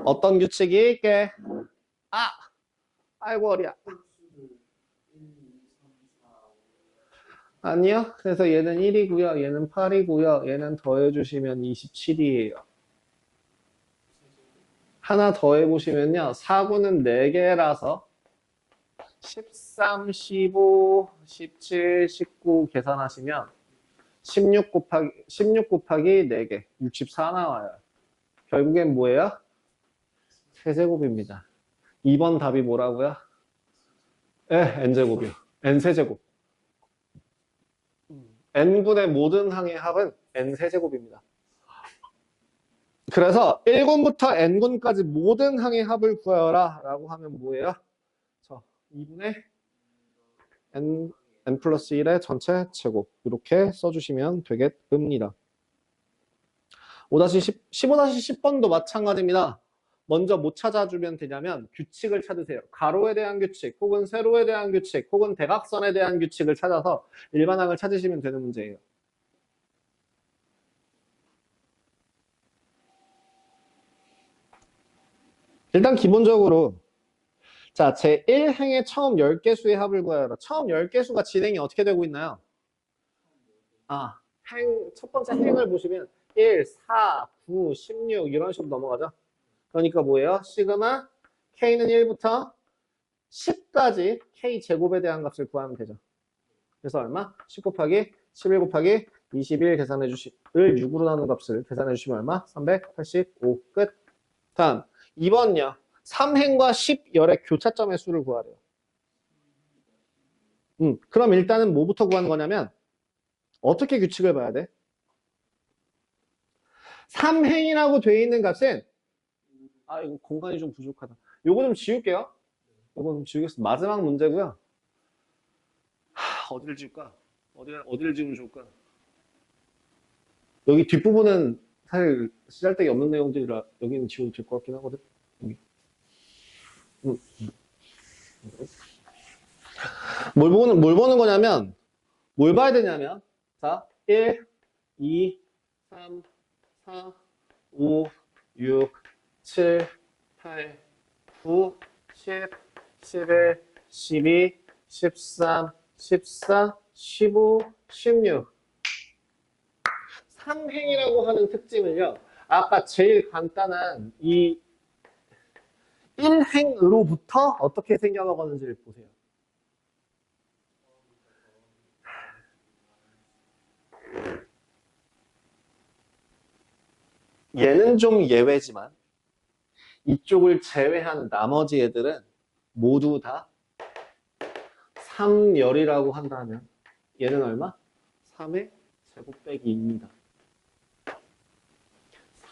어떤 규칙이 있게? 아이고 어리야. 아니요. 그래서 얘는 1이고요. 얘는 8이고요. 얘는 더해주시면 27이에요. 하나 더해보시면요. 4구는 4개라서 13, 15, 17, 19 계산하시면 16 곱하기 4개, 64 나와요. 결국엔 뭐예요? 세제곱입니다. 2번 답이 뭐라고요? n제곱이요. n세제곱. n분의 모든 항의 합은 n세제곱입니다. 그래서 1군부터 n군까지 모든 항의 합을 구하여라 라고 하면 뭐예요? 2분의 n 플러스 1의 전체 제곱 이렇게 써주시면 되겠습니다. 5-10, 15-10번도 마찬가지입니다. 먼저 뭐 찾아주면 되냐면 규칙을 찾으세요. 가로에 대한 규칙, 혹은 세로에 대한 규칙, 혹은 대각선에 대한 규칙을 찾아서 일반항을 찾으시면 되는 문제예요. 일단 기본적으로 자, 제 1행의 처음 10개 수의 합을 구하여라. 처음 10개 수가 진행이 어떻게 되고 있나요? 첫 번째 행을 보시면 1, 4, 9, 16 이런 식으로 넘어가죠. 그러니까 뭐예요? 시그마 K는 1부터 10까지 K 제곱에 대한 값을 구하면 되죠. 그래서 얼마? 10 곱하기 11 곱하기 21 계산해 주시, 을 6으로 나눈 값을 계산해 주시면 얼마? 385 끝. 다음 2번요. 3행과 10열의 교차점의 수를 구하래요. 그럼 일단은 뭐부터 구하는 거냐면 어떻게 규칙을 봐야 돼? 3행이라고 돼 있는 값은 이거 공간이 좀 부족하다. 요거 좀 지울게요. 요거 좀 지우겠습니다. 마지막 문제고요. 어디를 지울까? 어디를 지우면 좋을까? 여기 뒷부분은 사실 쓰잘데기 없는 내용들이라 여기는 지워도 될 것 같긴 하거든. 여기. 뭘 보는 거냐면 뭘 봐야 되냐면 자 1, 2, 3, 4, 5, 6, 7, 8, 9, 10, 11, 12, 13, 14, 15, 16 3행이라고 하는 특징을요. 아까 제일 간단한 이 1행으로부터 어떻게 생겨나가는지를 보세요. 얘는 좀 예외지만 이쪽을 제외한 나머지 애들은 모두 다 3열이라고 한다면 얘는 얼마? 3의 제곱 빼기 2입니다.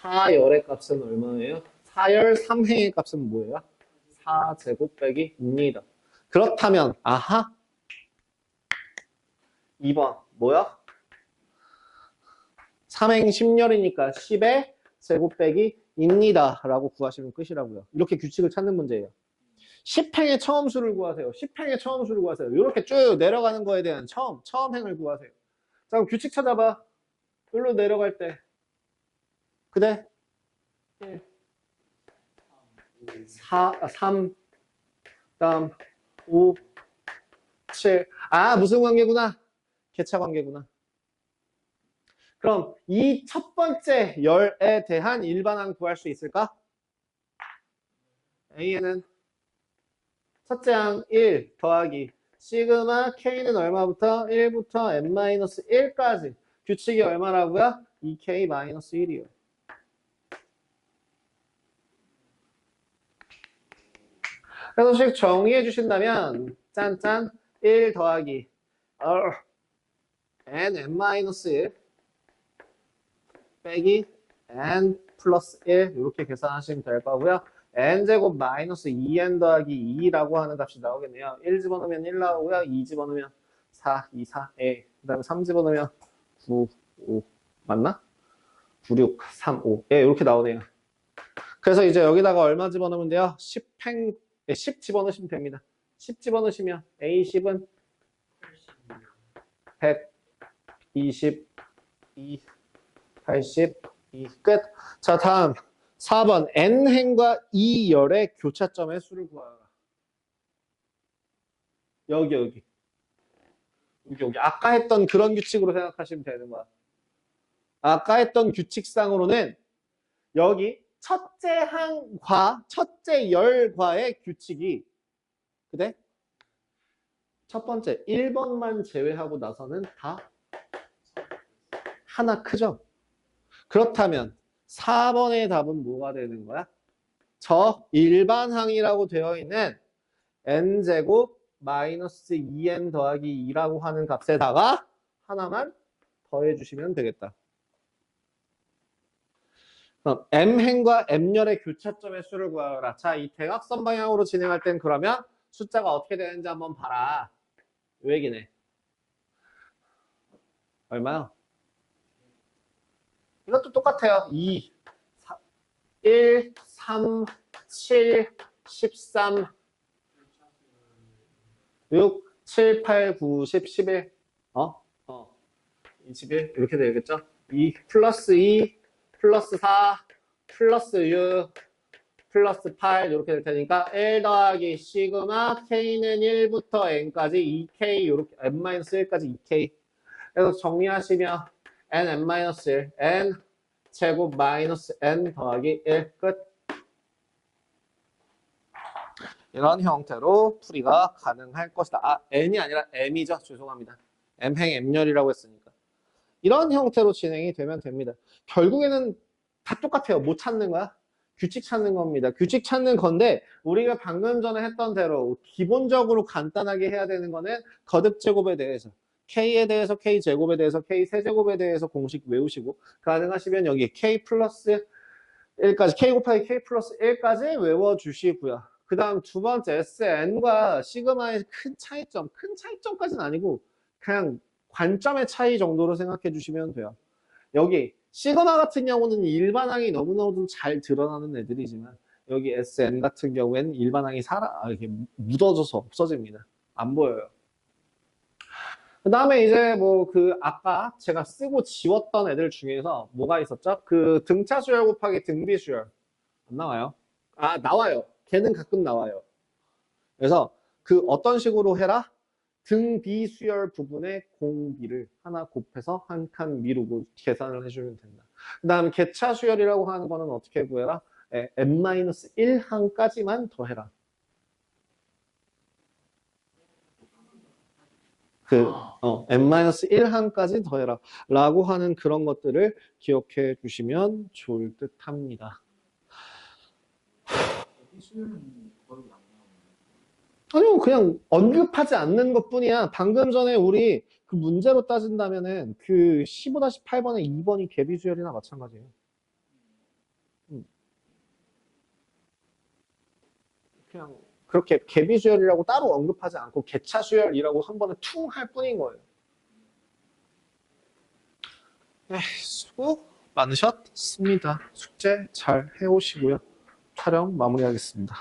4열의 값은 얼마예요? 4열 3행의 값은 뭐예요? 4제곱 빼기 2입니다. 그렇다면 2번 뭐야? 3행 10열이니까 10의 제곱 빼기 2입니다. 라고 구하시면 끝이라고요. 이렇게 규칙을 찾는 문제예요. 10행의 처음수를 구하세요. 10행의 처음수를 구하세요. 이렇게 쭉 내려가는 거에 대한 처음 행을 구하세요. 자, 그럼 규칙 찾아봐. 여기로 내려갈 때. 그대 1, 3, 다음 5, 7. 무슨 관계구나? 개차 관계구나. 그럼 이 첫 번째 열에 대한 일반항 구할 수 있을까? A에는 첫째 항 1 더하기 시그마 K는 얼마부터? 1부터 n-1까지. 규칙이 얼마라고요? 2K-1이요. 그래서 식 정의해 주신다면 짠짠 1 더하기 n-1 빼기 n 플러스 1 이렇게 계산하시면 될 거고요. n제곱 마이너스 2n 더하기 2라고 하는 값이 나오겠네요. 1 집어넣으면 1 나오고요. 2 집어넣으면 4, 2, 4, A. 그 다음에 3 집어넣으면 9, 5. 맞나? 9, 6, 3, 5. 예, 이렇게 나오네요. 그래서 이제 여기다가 얼마 집어넣으면 돼요? 10 집어넣으시면 됩니다. 10 집어넣으시면 A10은 122, 82 끝. 자, 다음 4번 n행과 2열의 교차점의 수를 구하라. 여기. 아까 했던 그런 규칙으로 생각하시면 되는 거야. 아까 했던 규칙상으로는 여기 첫째 항과 첫째 열과의 규칙이 그래? 첫 번째 1번만 제외하고 나서는 다 하나 크죠? 그렇다면 4번의 답은 뭐가 되는 거야? 저 일반항이라고 되어 있는 n제곱 마이너스 2n 더하기 2라고 하는 값에다가 하나만 더해 주시면 되겠다. 그럼 M행과 M열의 교차점의 수를 구하라. 자, 이 대각선 방향으로 진행할 땐 그러면 숫자가 어떻게 되는지 한번 봐라. 요 얘기네. 얼마요? 이것도 똑같아요. 2, 1, 3, 7, 13, 6, 7, 8, 9, 10, 11. 21. 이렇게 되겠죠? 2 플러스 2 플러스 4 플러스 6 플러스 8 이렇게 될 테니까 1 더하기 시그마 k는 1부터 n까지 2k 이렇게 n-1까지 2k. 그래서 정리하시면 n-1 n 제곱 마이너스 n 더하기 1 끝. 이런 형태로 풀이가 가능할 것이다. 아, n이 아니라 m이죠. 죄송합니다. m행 m열이라고 했으니까. 이런 형태로 진행이 되면 됩니다. 결국에는 다 똑같아요. 뭐 찾는 거야? 규칙 찾는 겁니다. 규칙 찾는 건데 우리가 방금 전에 했던 대로 기본적으로 간단하게 해야 되는 거는 거듭 제곱에 대해서 K에 대해서 K제곱에 대해서 K세제곱에 대해서 공식 외우시고 가능하시면 여기 K 플러스 1까지 K 곱하기 K 플러스 1까지 외워주시고요. 그 다음 두 번째 SN과 시그마의 큰 차이점까지는 아니고 그냥 관점의 차이 정도로 생각해 주시면 돼요. 여기 시그마 같은 경우는 일반항이 너무너무 잘 드러나는 애들이지만 여기 SN 같은 경우에는 일반항이 이렇게 묻어져서 없어집니다. 안 보여요. 그 다음에 이제 뭐 아까 제가 쓰고 지웠던 애들 중에서 뭐가 있었죠? 그 등차 수열 곱하기 등비 수열. 안 나와요? 아, 나와요. 걔는 가끔 나와요. 그래서 어떤 식으로 해라? 등비 수열 부분의 공비를 하나 곱해서 한 칸 미루고 계산을 해주면 된다. 그 다음 개차 수열이라고 하는 거는 어떻게 구해라? n-1항까지만 더해라. n-1항까지 더해라. 라고 하는 그런 것들을 기억해 주시면 좋을 듯 합니다. 아니요, 그냥 언급하지 않는 것 뿐이야. 방금 전에 우리 그 문제로 따진다면은 15-8번의 2번이 개비수열이나 마찬가지예요. 그냥 그렇게 개비수열이라고 따로 언급하지 않고 개차수열이라고 한 번에 퉁 할 뿐인 거예요. 수고 많으셨습니다. 숙제 잘 해오시고요. 촬영 마무리하겠습니다.